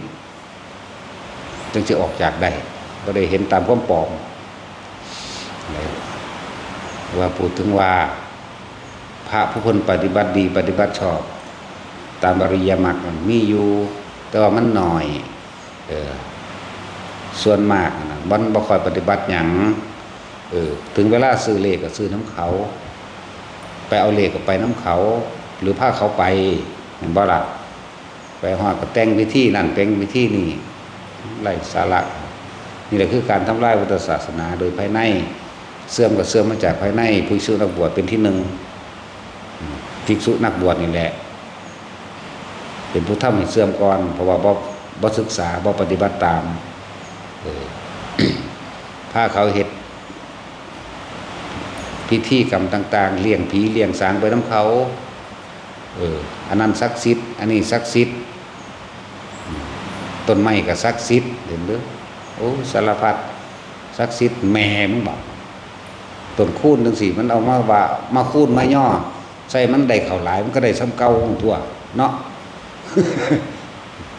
จึงจะออกจากได้บ่ได้เห็นตามความปลอมว่าพูดถึงว่าพระผู้คนปฏิบัติดีปฏิบัติชอบตามอริยมรรคมีอยู่แต่ว่ามันน้อยส่วนมากนะมันบ่ค่อยปฏิบัติหยังถึงเวลาซื้อเลขก็ซื้อน้ำเขาไปเอาเลขก็ไปน้ำเขาหรือพาเขาไปเห็นบ่ล่ะไปฮอดก็แต่งวิธีนั่นแต่งวิธีนี่ไร้สาระนี่แหละคือการทำลายพุทธศาสนาโดยภายในเสื่อมก็เสื่อมมาจากภายในภิกษุนักบวชเป็นที่หนึ่งภิกษุนักบวชนี่แหละเป็นผู้ทำให้เสื่อมก่อนเพราะว่าบ่ศึกษาบ่ปฏิบัติตามพาเขาเฮ็ดพิธีกรรมต่างๆเลี้ยงผีเลี้ยงสางไปน้ำเขาอันนั้นศักดิ์สิทธิ์อันนี้ศักดิ์สิทธิ์ต้นไม้ก็ศักดิ์สิทธิ์เห็นหรือโอ้สารพัดศักดิ์สิทธิ์แม่มึงบอกต้นคูนจังซี่มันเอามาคูนมาย่อใส่มันได้เข้าหลายมันก็ได้ซ้ำเก่าทั่วเนาะ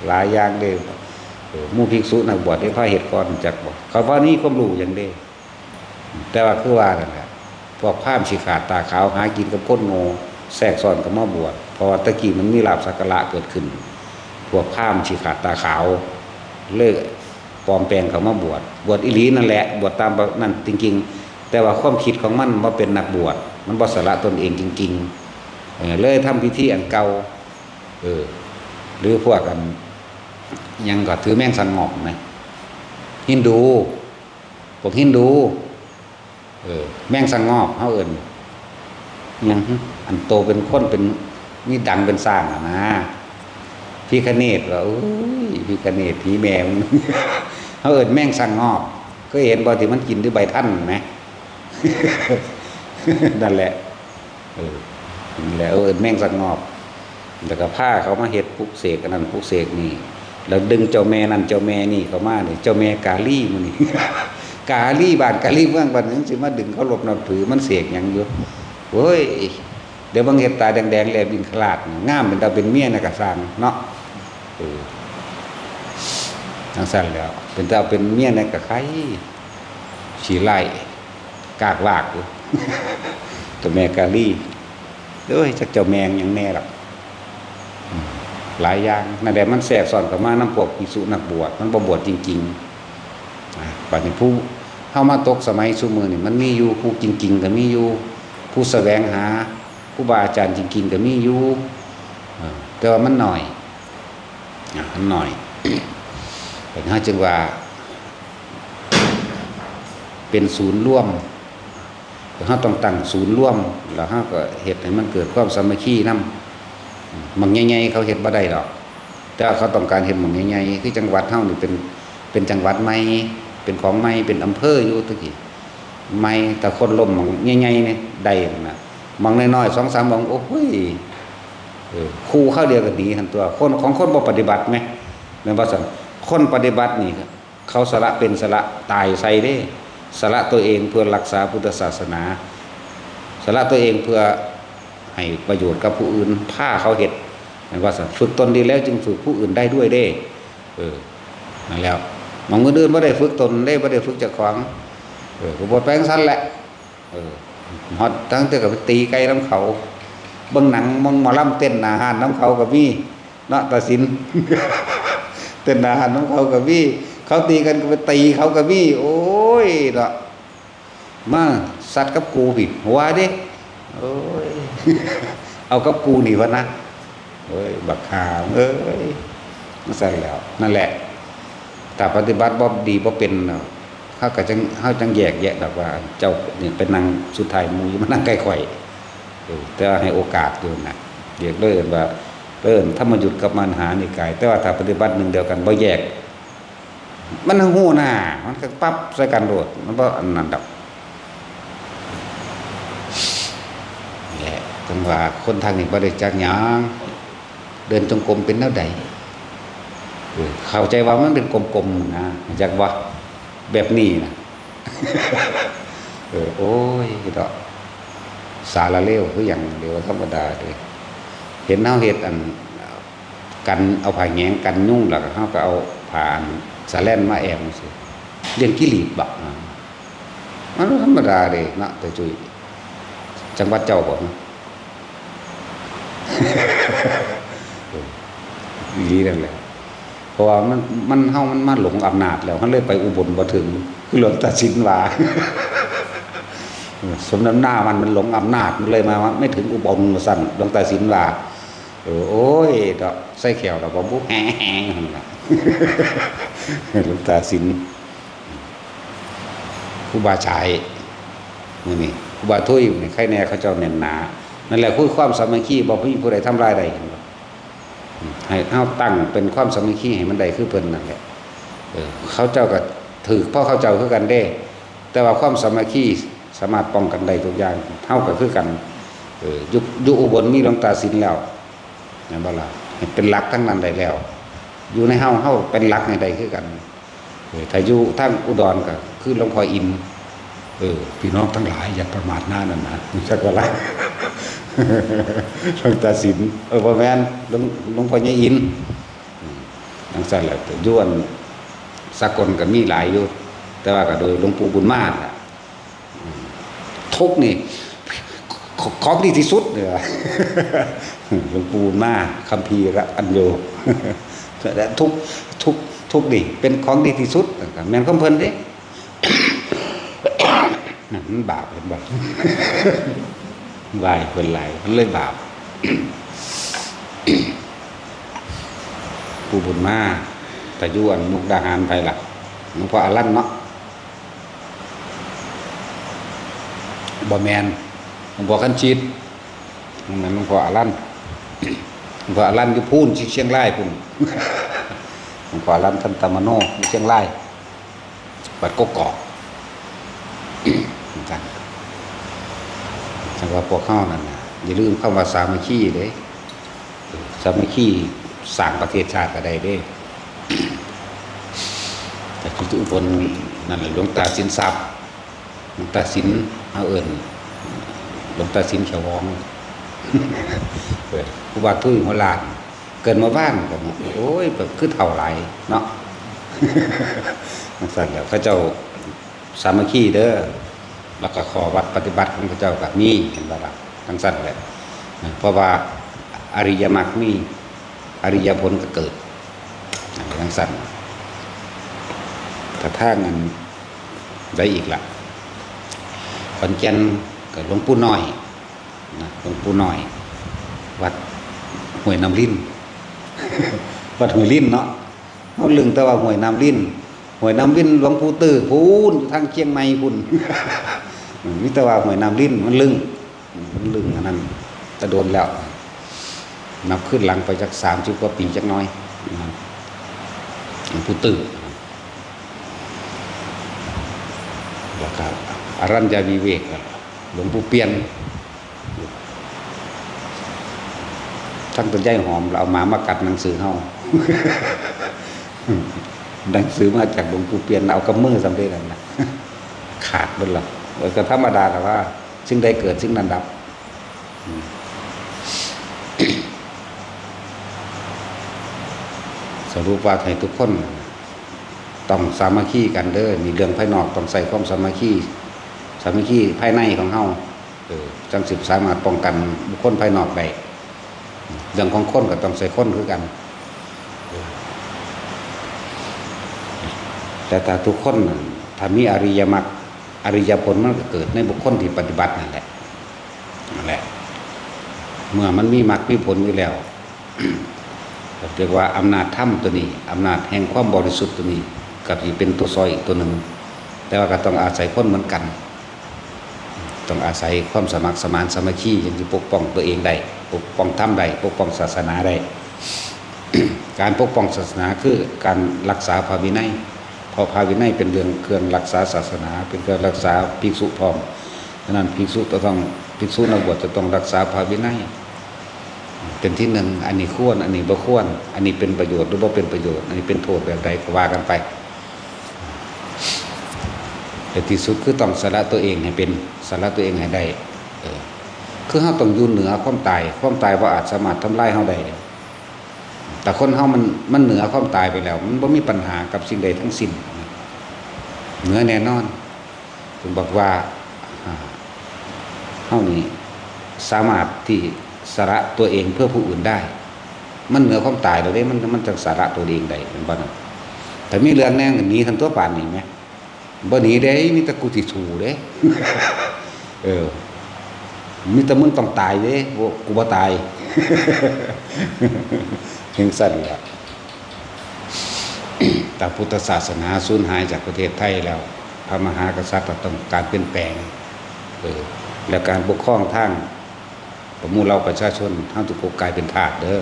หลายอย่างเด้หมู่ภิกษุนักบวชได้พาเหตุก่อนจักบอกเขาว่านี่ความรู้อย่างเด้แต่ว่าคือว่านั่นแหละพวกพราหมณ์สิขาดตาขาวหากินกับคนโง่แทรกซ้อนกับมาบวชเพราะว่าตะกี้มันมีลาภสักการะเกิดขึ้นพวกพราหมณ์สิขาดตาขาวเลิกปลอมแปลงเขามาบวชอีหลีนั่นแหละบวชตามนั่นจริงๆแต่ว่าความคิดของมันบ่เป็นนักบวชมันบ่สละตนเองจริงๆเลยทำพิธีอันเก่าหรือพวกกันยังก็ถือแม่งสันหมอกไหมฮินดูพวกฮินดูแม่งสังงอบเขาเอิญยังอันโตเป็นคนเป็นนี่ดังเป็นสร้างนะพี่คเนศว่าโอ้ยพี่คเนศผีแมวเขาเอิญแม่งสังงอบก็เห็นบ่ที่มันกินด้วยใบท่านไหม นั่นแหละนั่นแหละเอิญแม่งสังงอบแต่กับผ้าเขามาเฮ็ดปุกเสกอันนั้นปุกเสกนี่แล้วดึงเจ้าแม่นั่นเจ้าแม่นี่เขามาเนี่ยเจ้าแม่กาลี่มันนี่ กาลี่บ้านกาลี่เมืองบ้านนึงสิมาดึงเขาหลบนับถือมันเสกหยังอยู่เฮ้ยเดี๋ยวบางเห็ดตาแดงๆแลบินขลาดงามเป็นตาเป็นเมียนะกะสร้างเนาะทางสั้นแล้วเป็นตาเป็นเมียนะกะไข่ฉีไล่กากลากอยู่ เจ้าแม่กาลี่เด้อจักเจ้าแมงหยังแน่หรอกหลายอย่างนั่นแหละมันแทรกซ้อนเข้ามาน้ำพวกภิกษุนักบวชมันบ่บวชจริงๆปัจจุบันผู้เข้ามาตกสมัยซุมื้อนี่มันมีอยู่ผู้จริงๆก็มีอยู่ผู้แสวงหาผู้บาอาจารย์จริงๆก็มีอยู่แต่ว่ามันหน่อยมันหน่อย เป็นห้าจึงว่าเป็นศูนย์ร่วมเราต้องตั้งศูนย์ร่วมแล้วเราก็เฮ็ดให้มันเกิดความสามัคคีนำบางใหญ่ๆเขาเฮ็ดบ่ได้ดอกแต่เขาต้องการเฮ็ดบางใหญ่ๆคือจังหวัดเฮานี่เป็นจังหวัดใหม่เป็นของใหม่เป็นอำเภออยู่ตะกี้ใหม่แต่คนล้มบางใหญ่ๆนี่ได้น่ะบางน้อยๆ 2-3 บางโอ้โหครูเข้าเดียวก็ดีหั่นตัวคนบ่ปฏิบัติมั้ยแม่นบ่ซั่นคนปฏิบัตินี่เขาสละเป็นสละตายใส่เด้สละตัวเองเพื่อรักษาพุทธศาสนาสละตัวเองเพื่อให้ประโยชน์กับผู้อื่นพาเขาเฮ็ดแม่นว่าซั่นฝึกตนดีแล้วจึงฝึกผู้อื่นได้ด้วยเด้นั่นแล้วบางคนอื่นบ่ได้ฝึกตนได้บ่ได้ฝึกเจ้าของก็บ่แปลงซั่นแหละฮอดตั้งแต่ก็ไปตีไก่นำเขาเบิ่งหนังมองหมอลำเต้นหน้าห้านนำเขาก็มีเนาะตาสิน เต้นหน้าห้านนำเขาก็มีเขาตีกันก็ไปตีเขาก็มีโอ้ยเนาะมาสัตว์กับกูผิดหัวเด้โอ้ย เอากับกูนี่วะนะเอ้ยบักขามเอ้ยมันใส่แล้วนั่นแหละถ้าปฏิบัติบ่ดีบ่เป็นเฮาจังแยกแยะดอกว่าเจ้านี่เป็นนางสุดท้ายหมู่อยู่มานั่งใกล้ข่อยแต่ให้โอกาสอยู่น่ะเรียกเลยว่าถ้ามาหยุดกับมันหานิกายแต่ว่าถ้าปฏิบัติหนึ่งเดียวกันบ่แยกมันหู้หน้ามันก็ปั๊บใส่กันโดดมันบ่อันนั้นดอกแหละจังว่าคนทางนี้บ่ได้จักหยังเดินจงกรมเป็นแนวใดเข้าใจว่ามันเป็นกลมๆนะจักว่า แบบนี้นะโอ้ยดอกสาระเลวคืออย่างเดียวธรรมดาเลยเห็นเฮาเฮ็ดอันกันเอาผ้าแหงงกันยุ่งแล้วก็เฮาก็เอาผ้าสาแล่นมาแอมสิเรื่องกิเลสบักมันธรรมดาเลยนะแต่จุยจังหวัดเจ้าบ่ดีนั่นแหละเพราะว่ามันเฮามันมาหลงอำนาจแล้วมันเลยไปอุบลบ่ถึงคือหลวงตาสินว่าสมน้ำหน้ามันหลงอำนาจมันเลยมาไม่ถึงอุบลว่าซั่นหลวงตาสินว่าโอ้ยดอกใส่แขวดอกบ่บุแฮงๆนั่นล่ะหลวงตาสินครูบาชายมื้อนี้ครูบาทุยนี่ใครแน่เขาเจ้าแน่นหนานั่นแหละคือความสามัคคีบ่มีผู้ใดทำลายได้ให้เฮาตั้งเป็นความสามัคคีให้มันได้คือเพิ่นนั่นแหละเขาเจ้าก็ถือเพราะเขาเจ้าคือกันเด้แต่ว่าความสามัคคีสามารถป้องกันได้ทุกอย่างเท่ากับคือกันอยู่อุบลมีหลวงตาสินแล้วนะบ่ล่ะเป็นหลักทั้งนั้นได้แล้วอยู่ในเฮาเป็นหลักในใดคือกันถ้าอยู่ทางอุดรก็คือหลวงพ่ออินพี่น้องทั้งหลายอย่าประมาทหน้านั่นนะจักว่าไรหลวงตาสินบ่แม่นหลวงพ่อใหญ่อินจังซั่นแหละอยู่อันสกลก็มีหลายอยู่แต่ว่าก็โดยหลวงปู่บุญมาล่ะทุกนี่ของดีที่สุดเลยหลวงปู่มาคัมภีร์อัญโยทุกนี่เป็นของดีที่สุดแม่นของเพิ่นเด้มันบาปเพิ่นบ่วายเพิ่นหลายมันเลยบาปปู่บุญมาแต่อยู่อันมุกดาหารไปล่ะหลวงพ่ออรันเนาะบ่แม่นหลวงพ่อคันชิดนั่นหลวงพ่ออรันหลวงพ่ออรันอยู่พูนเชียงรายพุ่นหลวงพ่ออรันท่านตามโนอยู่เชียงรายวัดกกอกเหมือนกันจังว่าพวกเข้านั่นน่ะอย่าลืมคำว่าสามัคคีเด้สามัคคีสร้างประเทศชาติก็ได้เด้แต่คุณทุกคนนั่นแหละหลวงตาสินทรัพย์หลวงตาสินเอาเอิ้นหลวงตาสินเขียววองครูบาทุยหัวลานเกินมาบ้านก็โอ้ยแบบคือเท่าไหร่เนาะสั่นแล้วพระเจ้าสามัคคีเด้อแล้วก็ขอวัดปฏิบัติของพระเจ้ากับมีเห็นบ่ล่ะทั้งสั่นแหละเพราะว่าอริยมรรคมีอริยผลก็เกิดทั้งสั่นแต่ถ้างั้นได้อีกล่ะขอนแก่นกับหลวงปู่น้อยนะหลวงปู่น้อยวัดห้วยน้ำลิ้นวัดห้วยลิ้นเนาะเขาลึงแต่ว่าห้วยน้ำลิ้นห้วยน้ำลิ้นหลวงปู่ตื้อพูนอยู่ทางเชียงใหม่พุ่นมิแต่ว่าห้วยน้ำลิ้นมันลึงอันนั้นจะโดนแล้วนับขึ้นหลังไปจาก30 กว่าปีจักน้อยหลวงปู่ตื้อแล้วก็อรัญญาวิเวกหลวงปู่เปียนทั้งต้นใหญ่หอมเราเอามากัดหนังสือเฮาหนังสือมาจากหลวงปู่เปียนเอากำมือสำเร็จแล้วนะขาดเบิดละก็ธรรมดาแต่ว่าซึ่งได้เกิดซึ่งนั้นดับสรุปว่าให้ทุกคนต้องสามัคคีกันเด้อมีเรื่องภายนอกต้องใส่ความสามัคคีภายในของเฮาจังสิสามารถป้องกันบุคคลภายนอกได้เรื่องของคนก็ต้องใส่คนคือกันแต่ถ้าทุกคนถ้ามีอริยมรรคอริยผลมันก็เกิดในบุคคลที่ปฏิบัตินั่นแหละเมื่อมันมีมรรคมีผลอยู่แล้วเรียกว่าอำนาจธรรมตัวนี้อำนาจแห่งความบริสุทธิ์ตัวนี้กับที่เป็นตัวซอยอีกตัวหนึ่งแต่ว่าก็ต้องอาศัยคนเหมือนกันต้องอาศัยความสมัครสมานสามัคคีอย่างที่ปกป้องตัวเองได้ปกป้องธรรมได้ปกป้องศาสนาได้ การปกป้องศาสนาคือการรักษาพระวินัยเพราะพระวินัยเป็นเรื่องเครื่องรักษาศาสนาเป็นเครื่องรักษาภิกษุพร้อมฉะนั้นภิกษุนักบวชจะต้องรักษาพระวินัยเป็นที่หนึ่งอันนี้ควรอันนี้บ่ควรอันนี้เป็นประโยชน์หรือบ่เป็นประโยชน์อันนี้เป็นโทษแบบใดก็ว่ากันไป แต่ที่สุดคือต้องสละตัวเองให้เป็นสละตัวเองให้ได้คือเฮาต้องอยู่เหนือความตายบ่อาจสามารถทำลายเฮาได้แต่คนเฮามันเหนือความตายไปแล้วมันบ่มีปัญหากับสิ่งใดทั้งสิ้นเหนือแน่นอนถึงบอกว่าเฮานี่สามารถที่สละตัวเองเพื่อผู้อื่นได้มันเหนือความตายแล้วเด้มันจะสละตัวเองได้เป็นบ่นั้นแต่มีเรื่องแน่หนีทันตัวป่านนี่แมั้ยบ่หนีเด้มีแต่กูสิสู้เด้มีแต่มึงต้องตายเด้บ่กูบ่ตายถึงสั่นล่ะแต่พุทธศาสนาสูญหายจากประเทศไทยแล้วพระมหากษัตริย์ต้องการเปลี่ยนแปลงและการปกครองทางหมู่เราประชาชนเฮาทุกคนกลายเป็นทาสเด้อ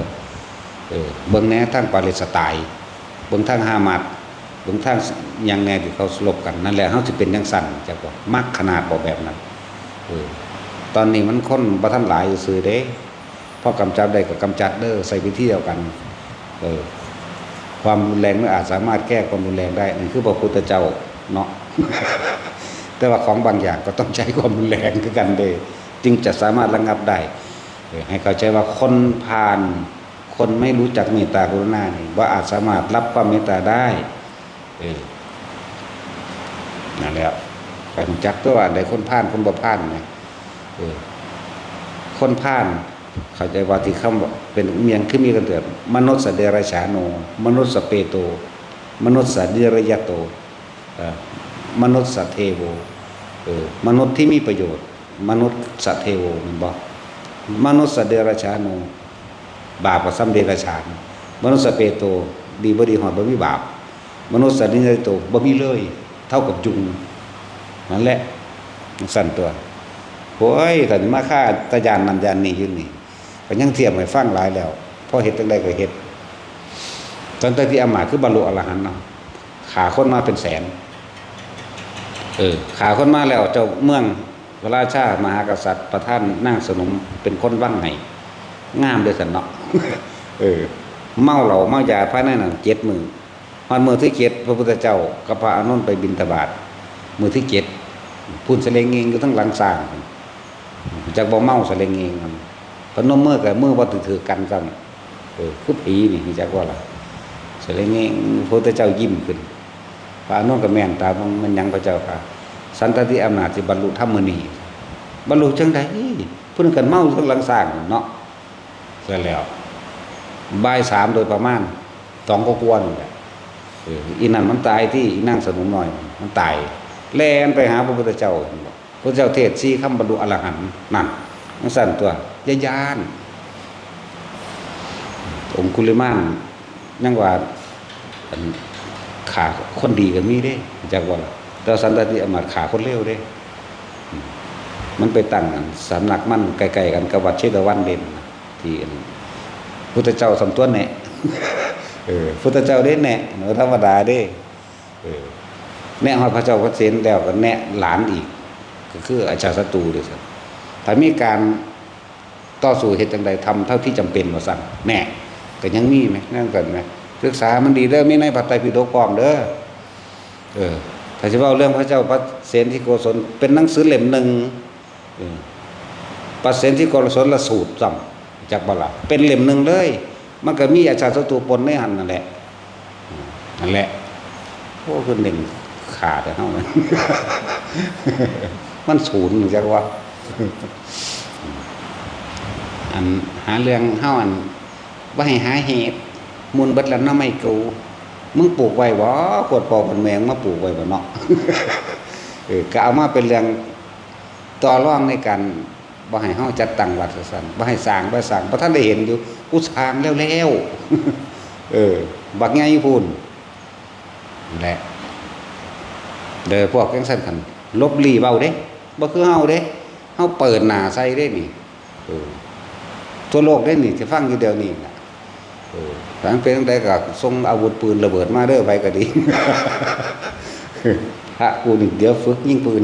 เบิ่งแหน่ทางปาเลสไตน์เบิ่งทางฮามาสเบิ่งทางหยังแหน่ที่เขาสลบกันนั่นแหละเฮาสิเป็นจังซั่นจักว่ามักขนาดบ่แบบนั้นตอนนี้มันคนบ่ทันหลายซื่อเด้พอกำจัดได้ก็กำจัดเด้อใส่วิธีเดียวกันความรุนแรงมันอาจสามารถแก้ความรุนแรงได้นั่นคือพระพุทธเจ้าเนาะ แต่ว่าของบางอย่างก็ต้องใช้ความรุนแรงคือกันเด้จึงจะสามารถระงับได้ให้เข้าใจว่าคนพาลคนไม่รู้จักเมตตากรุณานี่ว่าอาจสามารถรับความเมตตาได้นั่นแหละการจักตัวว่าได้คนพาลคนบ่พาลไงคนพาลเข้าใจว่าที่คำเป็นเมียงคือมีกันเถิดมนุษย์สเดรัจฉาโนมนุษย์สเปโตมนุษย์สเดรยโตมนุษย์สเทโวมนุษย์ที่มีประโยชน์มนุษย์สเทโวมันบอกมนุษย์สเดรัจฉาโนบาปกับซ้ำเดรัจฉานมนุษย์สเปโตดีบ่ดีหอดบ่มีบาปมนุษย์สเดรยโตบ่มีเลยเท่ากับยุงนั่นแหละสั่นตัวโอ้ยแต่มาฆ่าตะยานนันยานนี่อยู่นี่ก็ยังเทียมให้ฟังหลายแล้วพอเฮ็ดจังได๋ก็เฮ็ดตอนที่อำมาตย์คือบรรลุอรหันต์เนาะขาคนมาเป็นแสนขาคนมาแล้วเจ้าเมืองพระราชามหากษัตริย์ประท่านนางสนมเป็นคนว่างให้งามเด้อซั่นเนาะเมาเหล้าเมายาภายในนั้น7 มื้อฮอดมื้อที่7พระพุทธเจ้ากับพระอานนท์ไปบิณฑบาตมื้อที่7พูนสะเลงเองอยู่ทั้งหลังสร้างจักบ่เมาสะเลงเองมันพนมมือกับมือบ่ถือกันซั่นคือผีนี่จักว่าล่ะสะเลงเองพระพุทธเจ้ายิ้มขึ้นพระอานนท์ก็แม่นตามันยังพระเจ้าค่ะสันตติอำนาจสิบรรลุธรรมมื้อนี้บรรลุจังได๋เพิ่นกันเมาทั้งหลังสร้างเนาะเสร็จแล้วบ่าย3โดยประมาณ2กว่านี่แหละอีนั่นมันตายที่อีนางสนมน้อยมันตายแล่นไปหาพระพุทธเจ้าพระเจ้าเทศ4คำบรรลุอรหันต์นั่นมันสั่นตัวย่านองคุลิมานยังว่าขาคนดีก็มีเด้จักว่าแต่สันตติอำมาตย์ขาคนเลวเด้มันไปตั้งสำนักมั่นไกลๆกันกับวัดเชตวันเด่นที่พุทธเจ้าสำตัวแหนะพุทธเจ้าได้แหนะธรรมดาเด้แนะฮอดพระเจ้าพระเสนแล้วก็แนะหลานอีกก็คืออาจารย์ศัตรูด้วยซ้ำถ้ามีการต่อสู้เฮ็ดจังใดทำเท่าที่จำเป็นว่าซั่นแน่ก็ยังมีมั้ยนั่นกันมั้ยศึกษามันดีเด้อมีในพระไตรปิฎกพร้อมเด้อถ้าสิเว้าเรื่องพระเจ้าพระเสนที่โกศลเป็นหนังสือเล่มนึงพระเสนที่โกศลละสูตรซ้ำจักบ่ล่ะเป็นเล่มนึงเลยมันก็มีอาจารย์ศัตรูปนในหันนั่นแหละโอ้คือหนึ่งขาดเฮามันศูนย์จักว่าอันหาเรื่องเฮาอันบ่ให้หาเหตุมูลเบิดแล้วเนาะไม่กูมึงปลูกไว้บ่กดพ่อเพิ่นแม่งมาปลูกไว้บ่เนาะก็เอามาเป็นเรื่องต่อรองในการบ่ให้เฮาจัดตั้งวัดซั่นบ่ให้สร้างบ่ทันได้เห็นอยู่กูสร้างแล้วบักใหญ่พูนแหละเด้อพวกจังซั่นคั่นลบหลีเว้าเด้บ่คือเฮาเด้เฮาเปิดหน้าใส่เด้นี่ทั่วโลกได้นี่ที่ฟังอยู่เดี๋ยวนี้น่ะถ้าเป็นจังไดก็ส่งอาวุธปืนระเบิดมาเด้อไปก็ดีพระกูนี่เดี๋ยวฝึกยิงปืน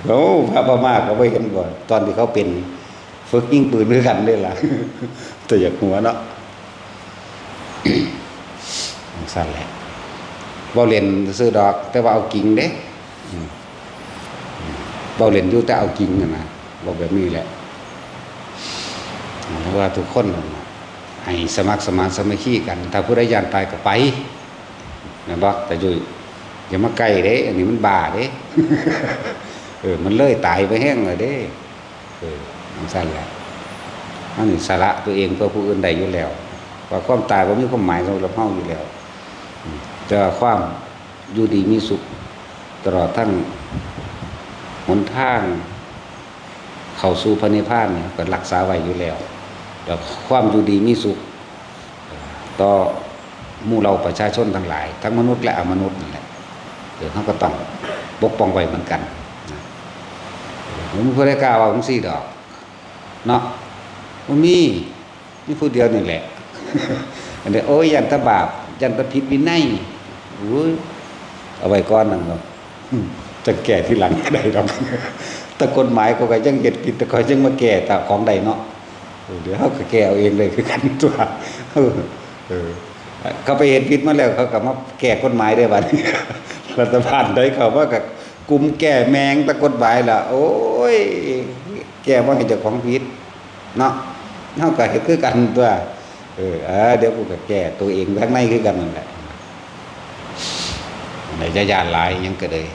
โอ้พระพม่าก็บ่เห็นบ่ตอนที่เขาเป็นฝึกยิงปืนด้วยกันเด้ล่ะตัวอยากหัวเนาะสั่นแหละ เว้าเล่นซื้อดอกแต่ว่าเอากิ่งเด้เว้าเล่นอยู่แต่เอากิ่งน่ะนะบอกแบบนี้แหละเพราะว่าทุกคนให้สมัครสมานสามัคคีกันถ้าผู้ใดยานตายก็ไปนะบ่แต่อยู่อย่ามาใกล้เด้อันนี้มันบ้าเด้มันเลยตายไปแห้งเลยเด้มันสั้นแหละอันนี้สาระตัวเองเพื่อผู้อื่นใดอยู่แล้วว่าความตายบ่มีความหมายสำหรับเฮาอยู่แล้วแต่ความอยู่ดีมีสุขตลอดทั้งหนทางเข้าสู่พระนิพพานเนี่ยก็รักษาไว้อยู่แล้วแล้วความอยู่ดีมีสุขต่อหมู่เราประชาชนทั้งหลายทั้งมนุษย์และอมนุษย์นั่นแหละเขาก็ต้องปกป้องไว้เหมือนกันผมไม่ได้กล่าวว่าผมสี่ดอกเนาะมันมีผู้เดียวนี่แหละอันนี้โอ้ยยันตบาปยันตผิดวินัยเอาไว้ก้อนนั่นเนาะจะแก่ที่หลังได้หรอกแต่กฎหมายก็ยังเห็ดผิดแต่ก็ยังมาแก่แต่ของใดเนาะเดี๋ยวเขาก็แก้เอาเองเลยคือกันตัวเขาไปเห็นผิดมาแล้วเขาก็มาแก้กฎหมายได้บัดนี้รัฐบาลได้เขาว่ากับกลุ่มแก้แมงตะกฎหมายล่ะโอ้ยแก้ว่าให้เจ้าของผิดเนาะเขาก็เห็นคือกันตัวเดี๋ยวกูก็แก้ตัวเองข้างในคือกันนั่นแหละในจะยานหลายยังก็เลย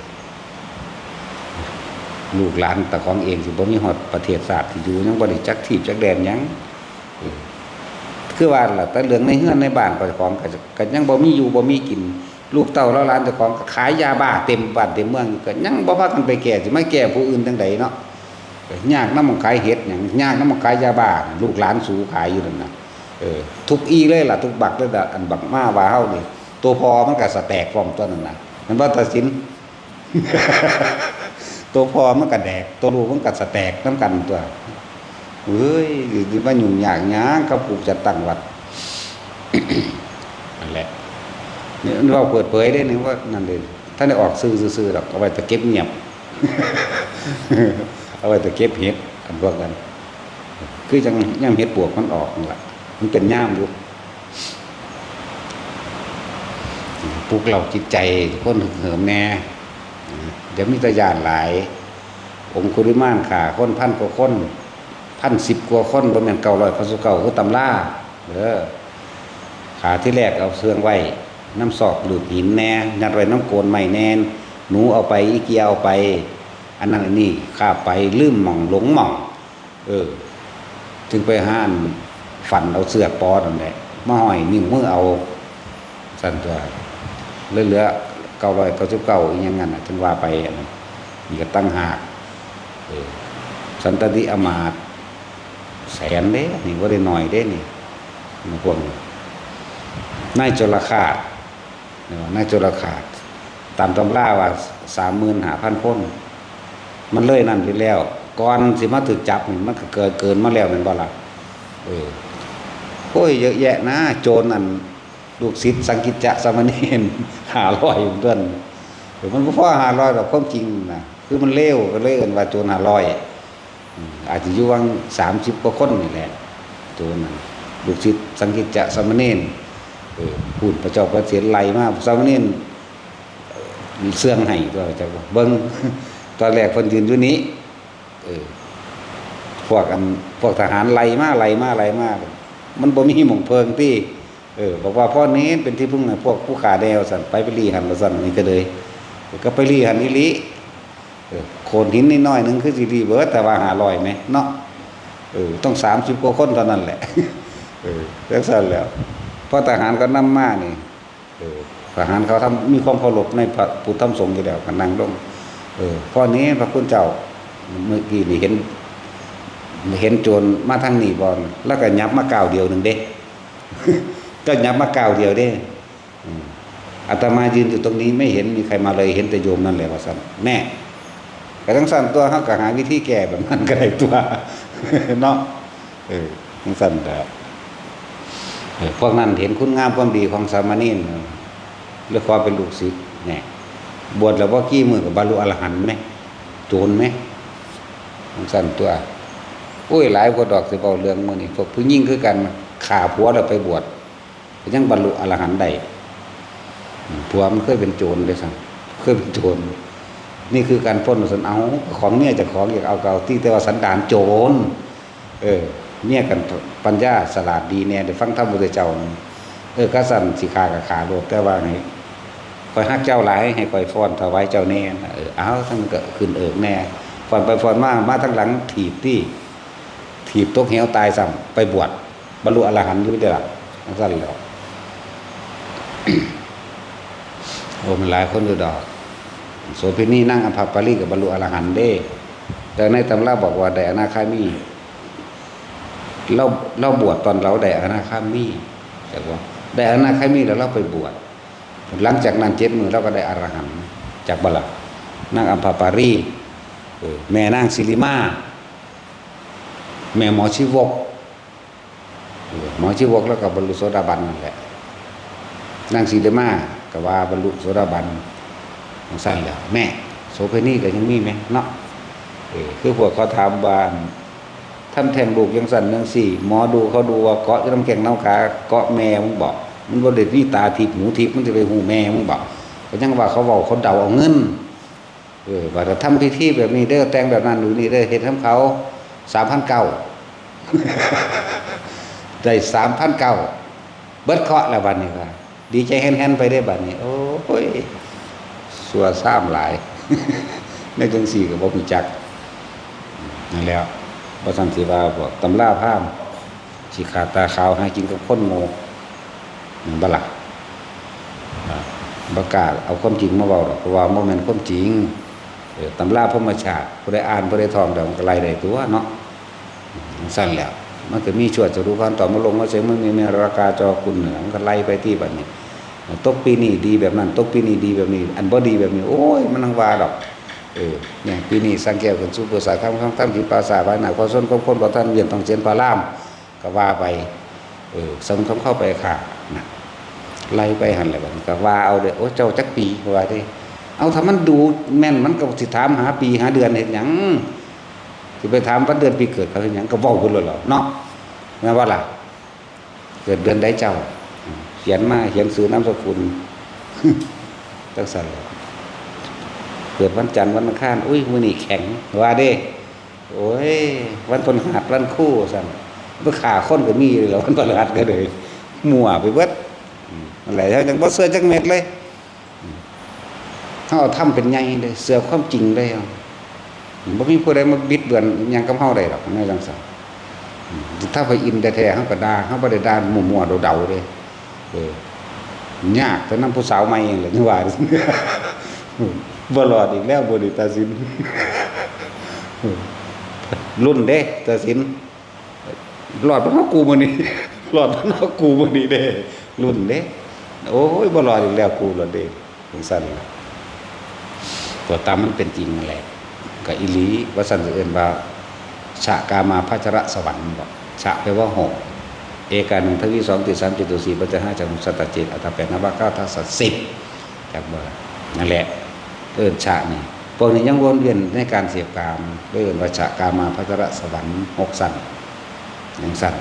ลูกหลานตะของเองสิบ่มีฮอดประเทศศาสตร์ที่อยู่ยังบ่ได้จักทีบจักแดนยังคือว่าล่ะแต่เรื่องในเฮือนในบ้านเจ้าของก็ยังบ่มีอยู่บ่มีกินลูกเต้าแล้วหลานเจ้าของก็ขายยาบ้าเต็มบ้านเต็มเมืองก็ยังบ่พากันไปแก้สิมาแก้ผู้อื่นจังไดเนาะยากนำมันขายเฮ็ดหยังยากนำมันขายยาบ้าลูกหลานสู่ขายอยู่นั่นน่ะทุกอีเลยล่ะทุกบักเลยล่ะอันบักมาว่าเฮานี่ตัวพอมันก็สแตกพร้อมตัวนั่นน่ะมันว่าตัดสิน ตัวพอมันก็แดกตัวลูกมันก็สแตกนำกันตัวเฮ้ยสิมายุ่งยากหยังกับปลูกจัดตั้งวัด นั่นแหละนี่เราเปิดเผยได้นี่ว่านั่นเลยถ้าได้ออกซื่อๆดอกเอาไว้แต่เก็บเงียบ เอาไว้แต่เก็บเห็ดอันพวกนั้นคือจังย่ำเห็ดปวกมันออกนั่นแหละมันเป็นย่ามอยู่ปลุกเราจิตใจคนเหิมแน่เดี๋ยวมีตะยานหลายองคุริมานขาคนพันกว่าคน1,010 กว่าคนประมาณ900พระสุเก่าคือตำล่าขาที่แรกเอาเสื่องไว้น้ำศอกหลืบหินแน่ยัดไว้น้ำโกนใหม่แน่หนูเอาไปอีเกียเอาไปอันนั้นอันนี้ข้าไปลืมหม่องหลงหม่องจึงไปห้านฝันเอาเสื้อปอนั่นแหละมาห้อยนิ้วมือเอาสั่นตัวเหลือ999อีกอย่างนั้นจึงว่าไปนี่ก็ตั้งหากสันตติอมาตย์แสนเด้นี่ว่าได้หน่อยเด้นี่พวกนี้นายโจรขาดนายโจรขาดตามตำราว่า 35,000 คนมันเลยนั่นไปแล้วก่อนสิมาถูกจับนี่มันก็เกินมาแล้วแม่นบ่ล่ะโอ้ยเยอะแยะนะโจรนั่นลูกศิษย์สังกิจจะสามเณร500อยู่ต้นมันบ่พอ500ดอกความจริงนะคือมันเลวก็เลยเอิ้นว่าโจร500อาจจะอยู่วัง30 กว่าคนนี่แหละโจรนั่นลูกศิษย์สังกิจจะสามเณรพูดพระเจ้าประเสริฐไล่มาสามเณรเสื่องให้ตัวเจ้าเบิ่งตอนแรกเพิ่นยืนอยู่นี้พวกทหารไล่มามันบ่มีหม่องเพิงที่บอกว่าพ่อนี้เป็นที่พึ่งพวกผู้ขาแนวสั่นไปรีหันละสั่นนี่ก็เลยก็ไปรีหันอีหลีโขนหินนิดหน่อยนึงคือสิรีเบิดแต่ว่า500มั้ยเนาะต้อง30 กว่าคนเท่านั้นแหละจังซั่นแล้วพอทหารก็นำมานี่ทหารเขามีความเคารพในพระพุทธธรรมสงฆ์อยู่แล้วก็นั่งลงข้อนี้พระคุณเจ้าเมื่อกี้นี่เห็นโจรมาทางนี้บ่แล้วก็ยับมาก้าวเดียวนึงเด้ ก็ยับมาก้าวเดียวเด้อาตมายืนอยู่ตรงนี้ไม่เห็นมีใครมาเลยเห็นแต่โยมนั่นแหละว่าซั่นแน่ก็ทั้งสั่นตัวเฮาก็หาวิธีแก้แบบนั้นก็ได้ตัว เนาะทั้งสั่นแล้วพวกนั้นเห็นคุณงามความดีของสามเณรหรือความเป็นลูกศิษย์แน่บวชแล้วบ่กี่มื้อก็บรรลุอรหันต์มั้ยโจรมั้ยทั้งสั่นตัวโอ้ยหลายกว่าดอกสิเว้าเรื่องมื้อนี้พวกผู้หญิงคือกันฆ่าผัวแล้วไปบวชก็ยังบรรลุอรหันต์ได้ ผัวมันเคยเป็นโจรเลยสั่งเคยเป็นโจรนี่คือการปล้นสันเอาของเนี่ยจะของอยากเอาเก่าที่แต่ว่าสันดานโจรเนี่ยกันปัญญาสลาดดีเนี่ยได้ฟังธรรมพุทธเจ้ากษัตริย์สิขากับขาโลดแต่ว่าไงคอยฮักเจ้าหลายให้คอยฟ้อนถวายเจ้าแน่เอาทั้งก็ขึ้นแน่ฟ้อนไปฟ้อนมาทั้งหลังถีบตกเหวตายซ้ำไปบวชบรรลุอรหันต์อยู่ไม่ได้หรอกสั้นแล้วโอ้มันหลายคนอยู่ดอกโสเภณีนั่งอัมพาปารีกับบรรลุอรหันต์เด้แต่ในตำราบอกว่าได้อนาคามีเราบวชตอนเราได้อนาคามีจากว่าได้อนาคามีแล้วเราไปบวชหลังจากนั้น7 มื้อเราก็ได้อรหันต์จากบรรลุนั่งอัมพาปารีแม่นางสิริมาแม่หมอชีวกแล้วก็บรรลุโสดาบันนั่นแหละนางสิริมาก็ว่าบรรลุโสดาบันสั้นแล้วแม่โสเภณีก็ยังมีไหมเนาะคือพวกเขาถามว่าท่านแทงลูกยังสั่นยังสี่หมอดูเขาดูว่าเกาะน้ำแข็งน้ำขาเกาะแม่มึงบอกมันบ่ได้มีตาทิพย์หูทิพย์มันจะไปหูแม่มึงบอกก็ยังว่าเขาบอกเขาเดาเอาเงินว่าจะทำพิธีแบบนี้เด้อแต่งแบบนั้นหรือนี่เด้อเฮ็ดให้เขา3,900ได้3,900เบิดเคาะแล้วบัดนี้ว่าดีใจแฮ่นๆไปได้บัดนี้โอ้ยสัวซ้ำหลายในจังสี่ก็บ่มีจักนั่นแล้วบ่ซั่นสิว่าพวกตำราพราหมณ์สิขาดตาขาวหากินกับคนโง่บ่ล่ะบ่กล้าเอาความจริงมาเว้าดอกเพราะว่าบ่แม่นความจริงตำราพรหมชาติผู้ใดอ่านผู้ใดท่องได้มันก็ไล่ได้ตัวเนาะสั่นแล้วมันก็มีชวดจะรู้ความต่อมาลงว่าเสียงมันมีราคาจอคุณเหนือมันก็ไล่ไปที่บัดนี้ตกปีนี้ดีแบบนั้นตกปีนี้ดีแบบนี้อันบ่ดีแบบนี้โอ้ยมันนังว่าดอกเนี่ยปีนี้สังเกตกันสู้ภาษาคำตั้งที่ภาษาบ้านหน้าขอส้นคนบ่ท่านเวียนต้องเจนพระรามก็ว่าไปสมคำเข้าไปค่ะนะไล่ไปหั่นแหละบัดนี้ก็ว่าเอาเด้อโอ้เจ้าจักปีว่าดิเอาถ้ามันดูแม่นมันก็สิถามหาปีหาเดือนเฮ็ดหยังสิไปถามวันเดือนปีเกิดเขาเฮ็ดหยังก็เว้าพุ่นแล้วเนาะแม่ว่าล่ะเกิดเดือนใดเจ้าเขียนมาเขียนชื่อนามสกุลจังซั่นแหละเกิดวันจันทร์วันอังคารอุ้ยมื้อนี้แข็งว่าเด้โอ้ยวันพฤหัสวันคู่ซั่นบ่ฆ่าคนก็มีแล้ววันพฤหัสก็เลยมั่วไปเบิดนั่นแหละจังบ่เชื่อจักเม็ดเลยเฮาทำเป็นใหญ่เลยเสือความจริงเลยบ่มีผู้ใดมาบิดเบือนหยังกับเฮาได้หรอกในจังซั่นถ้าไปอินแท้ๆเฮาก็ด่าเฮาบ่ได้ด่ามั่วๆเดาๆเด้ยากแต่นำผู้สาวใหม่เองแหละนี่ว่าบ่รอดอีกแล้วบ่ได้ตัดสินรุ่นเด้ตัดสินรอดบ่เฮากูมื้อนี้รอดบ่เฮากูมื้อนี้เด้รุ่นเด้โอ้ยบ่รอดอีกแล้วกูรอดเด้จังซั่นตัวตามมันเป็นจริงนั่นแหละก็อีหลีว่าซั่นสิเอิ้นว่าชะกามาภัชระสวรรค์บ่ชะแปลว่า6เอกา1ทวี2ติ3จตุ4ปัจจ5จักขุสัตตจิตอัตตา8นวะ9ทัสสะ10จักบ่นั่นแหละเอิ้นชะนี่พวกนี้ยังวนเวียนในการเสพกามเอิ้นว่าชะกามาภัชระสวรรค์6สั่นจังซั่น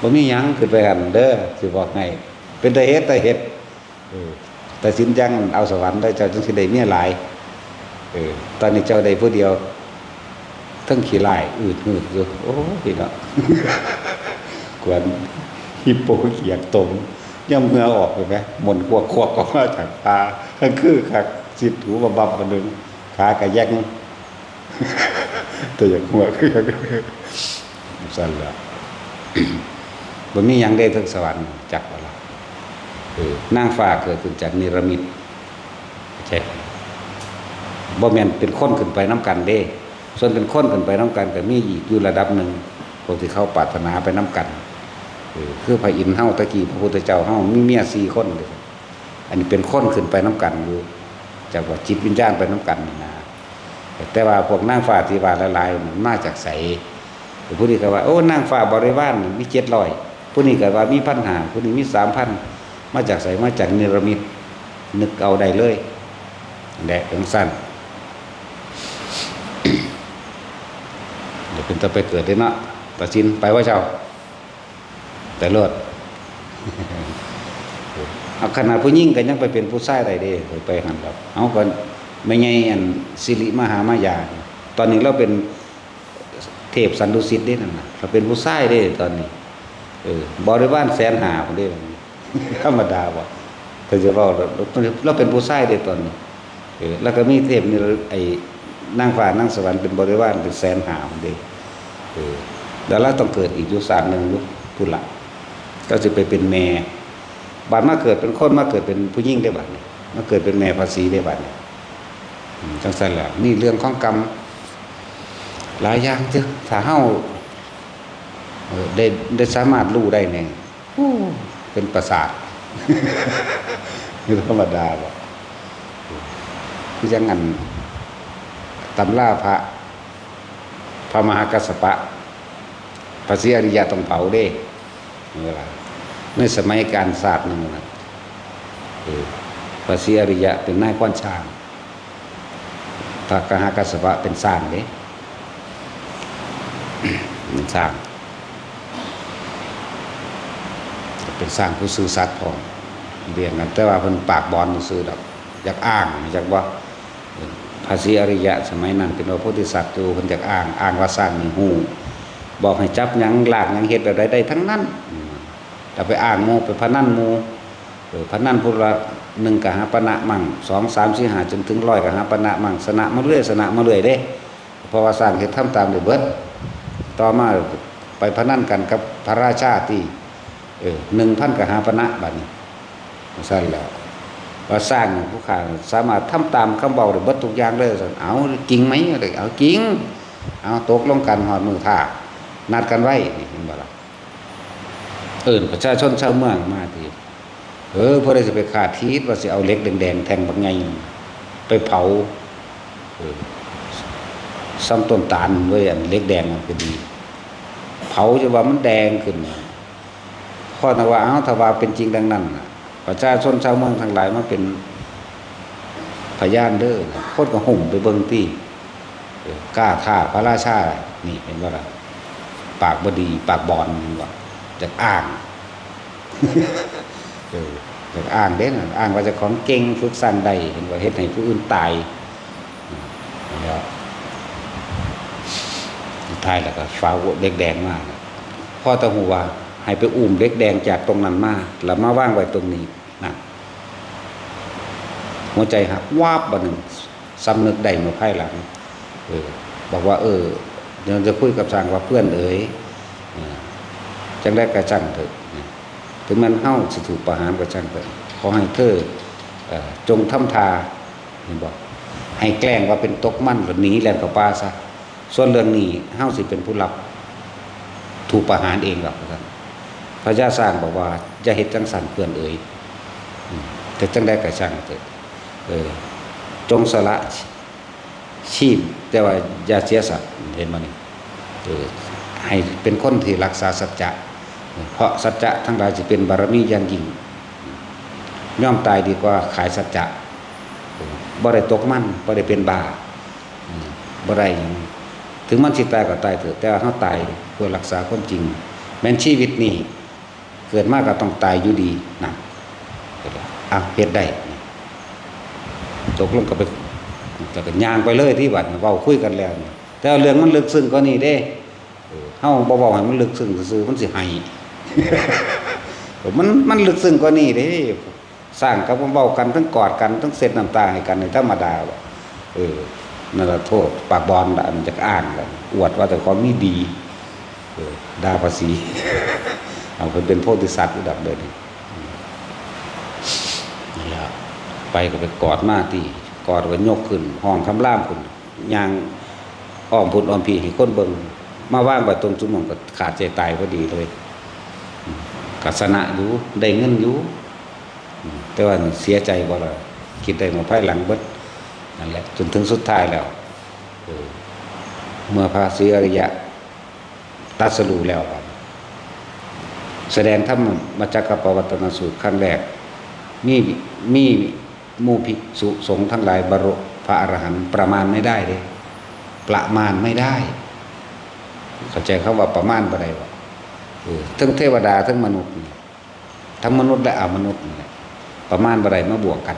บ่มีหยังขึ้นไปกันเด้อสิบอกให้เป็นตาเฮ็ดแต่สินจังเอาสวรรค์ได้เจ้าจังสิได้เมียหลายตอนนี้เจ้าได้ผู้เดียวทั้งขี้ลายอืดหืดอยู่โอ้ยเนาะกวนฮิปโปเกียกตมย่ำเมื่อออกไปไหมหม่นขวกออกมาจากตาก็คือคักสิถูบับๆมานึงขากะแยกแต่อย่างหัวคือสั่นละบ่มีหยังได้ถึงสวรรค์จักว่าล่ะนางฟ้าเกิดขึ้นจากนิรมิตใช่บ่แม่นเป็นคนขึ้นไปน้ำกันเด้ส่วนเป็นคนขึ้นไปน้ำกันก็มีอีกอยู่ระดับหนึ่งพวกที่เขาปรารถนาไปน้ำกันคือพระอินทร์เฮาตะกี้พระพุทธเจ้าเฮามีเมีย4คนเลยอันนี้เป็นคนขึ้นไปน้ำกันอยู่จากว่าจิตวิญญาณไปน้ำกันนะแต่ว่าพวกนางฟ้าที่ว่าหลายๆมันมาจากไสผู้นี้ก็ว่าโอ้นางฟ้าบริวารมี700ผู้นี้ก็ว่ามี1,500ผู้นี้มี 3,000 มาจากไสมาจากนิรมิตนึกเอาได้เลยแหละจังซั่นเดี๋ยวเป็นตะไปเกิดได้เนาะตัดสินไปว่าเจ้าแต่เลิศ เอาขนาดผู้หญิงก็ยังไปเป็นผู้ชายได้เด้ไปหันครับเอาก็ไม่ไงอันสิริมหามายาตอนนี้เราเป็นเทพสันดุสิตเด้นั่นน่ะเราเป็นผู้ชายเด้ตอนนี้บริวารแสนหาพุ่นเด้ธรรมดาบ่แต่จะเว้าเราเป็นผู้ชายเด้ตอนนี้แล้วก็มีเทพนี่ไอ้นางฟ้านางสวรรค์เป็นบริวารเป็นแสนหาพุ่นเด้แล้วเราต้องเกิดอีกอยู่ศาสตร์นึงลูกพุ่นล่ะก็สิไปเป็นแม่บาดมาเกิดเป็นคนมาเกิดเป็นผู้หญิงได้บาดนี้มาเกิดเป็นแม่ภาษีได้บาดนี้จังซั่นแหละนี่เรื่องของกรรมหลายอย่างเด้อถ้าเฮาได้สามารถรู้ได้เนี่ยเป็นประสาทนี่ธรรมดาบ่คือจังงั้นตำราพระมหากัสสปะพระศรีอริยะต้องเผาเด้เวลาในสมัยการศาสตร์นึงนะพระศรีอริยะเป็นนายขวัญช้างพระมหากัสสปะเป็นสร้างเด้เป็นสร้างเป็นสร้างผู้ซื่อสัตย์พร้อมเรียนกันแต่ว่าเพิ่นปากบอนซื่อดอกอยากอ้างอยากว่าพระศรีอริยะสมัยนั้นเป็นพระโพธิสัตว์อยู่เพิ่นอยากอ้างว่าสร้างนี่ฮู้บอกให้จับหยังลากหยังเฮ็ดแบบใดได้ทั้งนั้นแต่ไปอ้างโมไปพนันโมพนันพุทธ1กหาปณะมั่ง2 3 4 5จนถึง100กหาปณะมั่งชนะมาเรื่อยเด้เพราะว่าสร้างเฮ็ดทำตามได้เบิดต่อมาไปพนันกันกับพระราชาที่1,000กหาปณะบัดนี้ซั่นแล้วว่าสร้างผู้ข้าสามารถทำตามคำเว้าได้เบิดทุกอย่างเลยเอาจริงไหมเอาจริงเอาตกลงกันฮอดมื้อท่านัดกันไว้นี่เห็นบ่ล่ะประชาชนชาวเมืองมาทีเพิ่นได้สิไปฆ่าทีดว่าสิเอาเหล็กแดงๆแทงบักใหญ่ไปเผาซ้ำต้นตาลไว้อันเหล็กแดงมันก็ดีเผาจนว่ามันแดงขึ้นข้อถ้าว่าถ้าว่าเป็นจริงดังนั้นประชาชนชาวเมืองทั้งหลายมาเป็นพยานเด้อคนก็หุ่มไปเบิ่งที่กล้าฆ่าพระราชานี่เห็นบ่ล่ะปากบ่ดีปากบอนว่าจะอ้างจะอ้างเด้น่ะอ้างว่าเจ้าของเก่งฝึกสร้างได้เห็นว่าเฮ็ดให้ผู้อื่นตายแล้วท้ายแล้วก็ฟ้าเด็กแดงมาพ่อตาหูว่าให้ไปอุ้มเด็กแดงจากตรงนั้นมาแล้วมาว่างไว้ตรงนี้นะหัวใจหักวาบบ่นึงสำนึกได้เมื่อภายหลังบอกว่าเดี๋ยวจะคุยกับสร้างว่าเพื่อนจังได้กระจังเถอะถึงมันเฮ้าสิถูกประหารกระจังเถอะขอให้เธอจงทำทาเห็นบอกให้แกล้งว่าเป็นตกมั่นหรือหนีแล่นกับป้าซะส่วนเรื่องนี้เฮ้าสิเป็นผู้รับถูกประหารเองหรอกครับพระเจ้าสร้างบอกว่าจะเฮ็ดจังสันเพื่อนแต่จังได้กระจังเถอะจงสละชีพแต่ว่าอย่าเสียสัตว์เห็นมั้ยนี่ให้เป็นคนที่รักษาสัจจะเพราะสัจจะทั้งหลายจะเป็นบารมีอย่างยิ่งย่อมตายดีกว่าขายสัจจะบ่ได้ตกมันบ่ได้เป็นบาบ่ได้ถึงมันสิตายก็ตายเถอะแต่ว่าเฮาตายเพื่อรักษาความจริงแม้นชีวิตนี้เกิดมาก็ต้องตายอยู่ดีนะเฮ็ดได้ตกลงก็ไปแล้วก็ย่างไปเลยที่บัดเว้าคุยกันแล้วแต่เรื่องมันลึกซึ้งกว่านี้เด้เฮาบ่เว้าให้มันลึกซึ้งซื่อๆมันสิให้ มันลึกซึ้งกว่านี้เด้สร้างกับเว้ากันทั้งกอดกันทั้งเช็ดน้ำตาให้กันในธรรมดาบ่นั่นล่ะโทษปากบอนอันจักอ้างกันอวดว่าแต่ของมีดีด่าภาษี เอาเพิ่นเป็นโพธิสัตว์ระดับเด้อนี่ล่ะไปก็ไปกอดมาที่กอดก็ยกขึ้นห้องคำรามขึ้นย่างอ้อมพุ่นอ้อมพี่ให้คนเบิ่งมาว่างไว้ตรงจุดนั้นก็ขาดใจตายพอดีเลยกัสนะอยู่ได้เงินอยู่แต่ว่าเสียใจบ่ล่ะคิดได้มาภายหลังเบิดนั่นแหละจนถึงสุดท้ายแล้วเมื่อพระศรีอริยะตรัสรู้แล้วแสดงธรรมมัจจกปวัตตนสูตรครั้งแรกมีหมู่ภิกษุสงฆ์ทั้งหลายบรรลุพระอรหันต์ประมาณไม่ได้เลยประมาณไม่ได้เข้าใจคำว่าประมาณบ่ได้ทั้งเทวดาทั้งมนุษย์ทั้งมนุษย์และอมนุษย์นี่แหละ ประมาณบ่ได้มาบวกกัน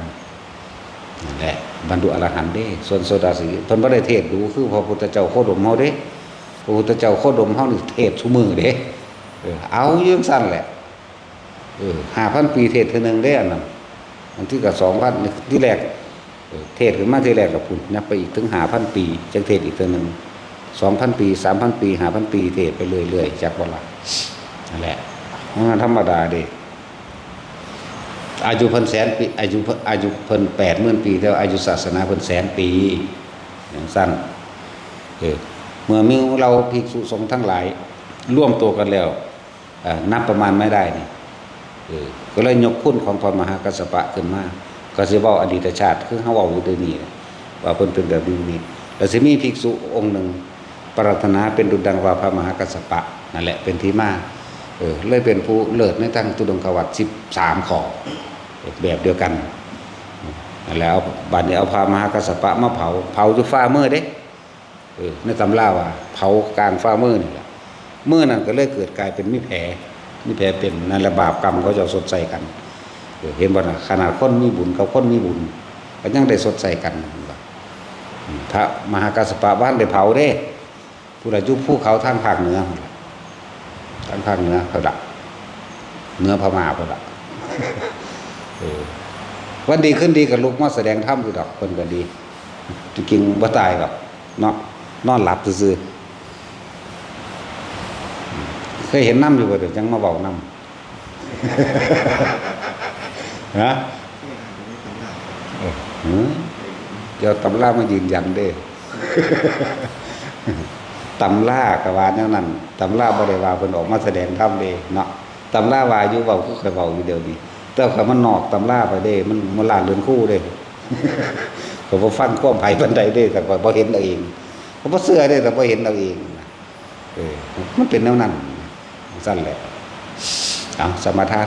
นั่นแหละบรรลุอรหันต์เด้ส่วนโซดาสีเพิ่นบ่ได้เทศดูคือพระพุทธเจ้าโคดมเฮาเด้พระพุทธเจ้าโคดมเฮานี่เทศซุมื้อเด้เอาอยู่จังซั่นแหละ5,000 ปีเทศเทื่อนึงเด้อันนั้นอันที่ก็2,000ที่แรกเทศขึ้นมาที่แรกก็พุ่นนับไปอีกถึง 5,000 ปีจังเทศอีกเทื่อนึง 2,000 ปี 3,000 ปี 5,000 ปีเทศไปเรื่อยๆจักบ่ล่ะนั่นแหละมันธรรมดาเด้อายุเพิ่นแสนปีอายุเพิ่น80,000 ปีแต่อายุศาสนาเพิ่นแสนปีอย่างสั้นเมื่อมีเราภิกษุสงฆ์ทั้งหลายร่วมตัวกันแล้วนับประมาณไม่ได้นี่ก็เลยยกคุณของพระมหากัสสปะขึ้นมาก็สิเว้าอดีตชาติคือเฮาเว้าอยู่เดี๋ยวนี้ว่าเพิ่นเป็นแบบนี้แล้วสิมีภิกษุองค์หนึ่งปรารถนาเป็นดุจดังว่าพระมหากัสสปะนั่นแหละเป็นที่มาเลยเป็นผู้เลิศในทางตุดงควัตร13ข้อแบบเดียวกันแล้วบัดนี้เอาพระมหากัสสปะมาเผาอยู่ฝ่ามือเด้ในตำราว่าเผากลางฝ่ามือนี่แหละมือนั้นก็เลยเกิดกลายเป็นมีแผลเป็นนั่นแหละบาปกรรมเขาจะสดใสกันเห็นบ่นะขนาดคนมีบุญกับคนมีบุญก็ยังได้สดใสกันพระมหากัสสปะบ้านได้เผาเด้ผู้ใดอยู่ภูเขาทางภาคเหนือเขาดักเหนือพม่าเขาดักวันดีขึ้นดีกับลูกมาแสดงธรรมอยู่ดอกคนก็ดีจริงๆบ่ตายหรอกเนาะนอนหลับซื่อๆเคยเห็นน้ำอยู่บ่เดี๋ยวจังมาเว้าน้ำฮะเดี๋ยวตำรามายืนยันเด้ตำราก็ว่าแนวนั้นตำราบ่ได้ว่าเพิ่นออกมาแสดงธรรมเด้เนาะตำราว่าอยู่เว้าคือเคยเว้าอยู่เดี๋ยวนี้แต่ถ้ามันนอกตำราไปเด้มันลานเรือนคู่เด้ก็บ่ฟังความไผปานใดเด้แต่ก็บ่เห็นเอาเองก็บ่เชื่อเด้แต่บ่เห็นเอาเองมันเป็นแนวนั้นซั่นแหละเอาสมาทาน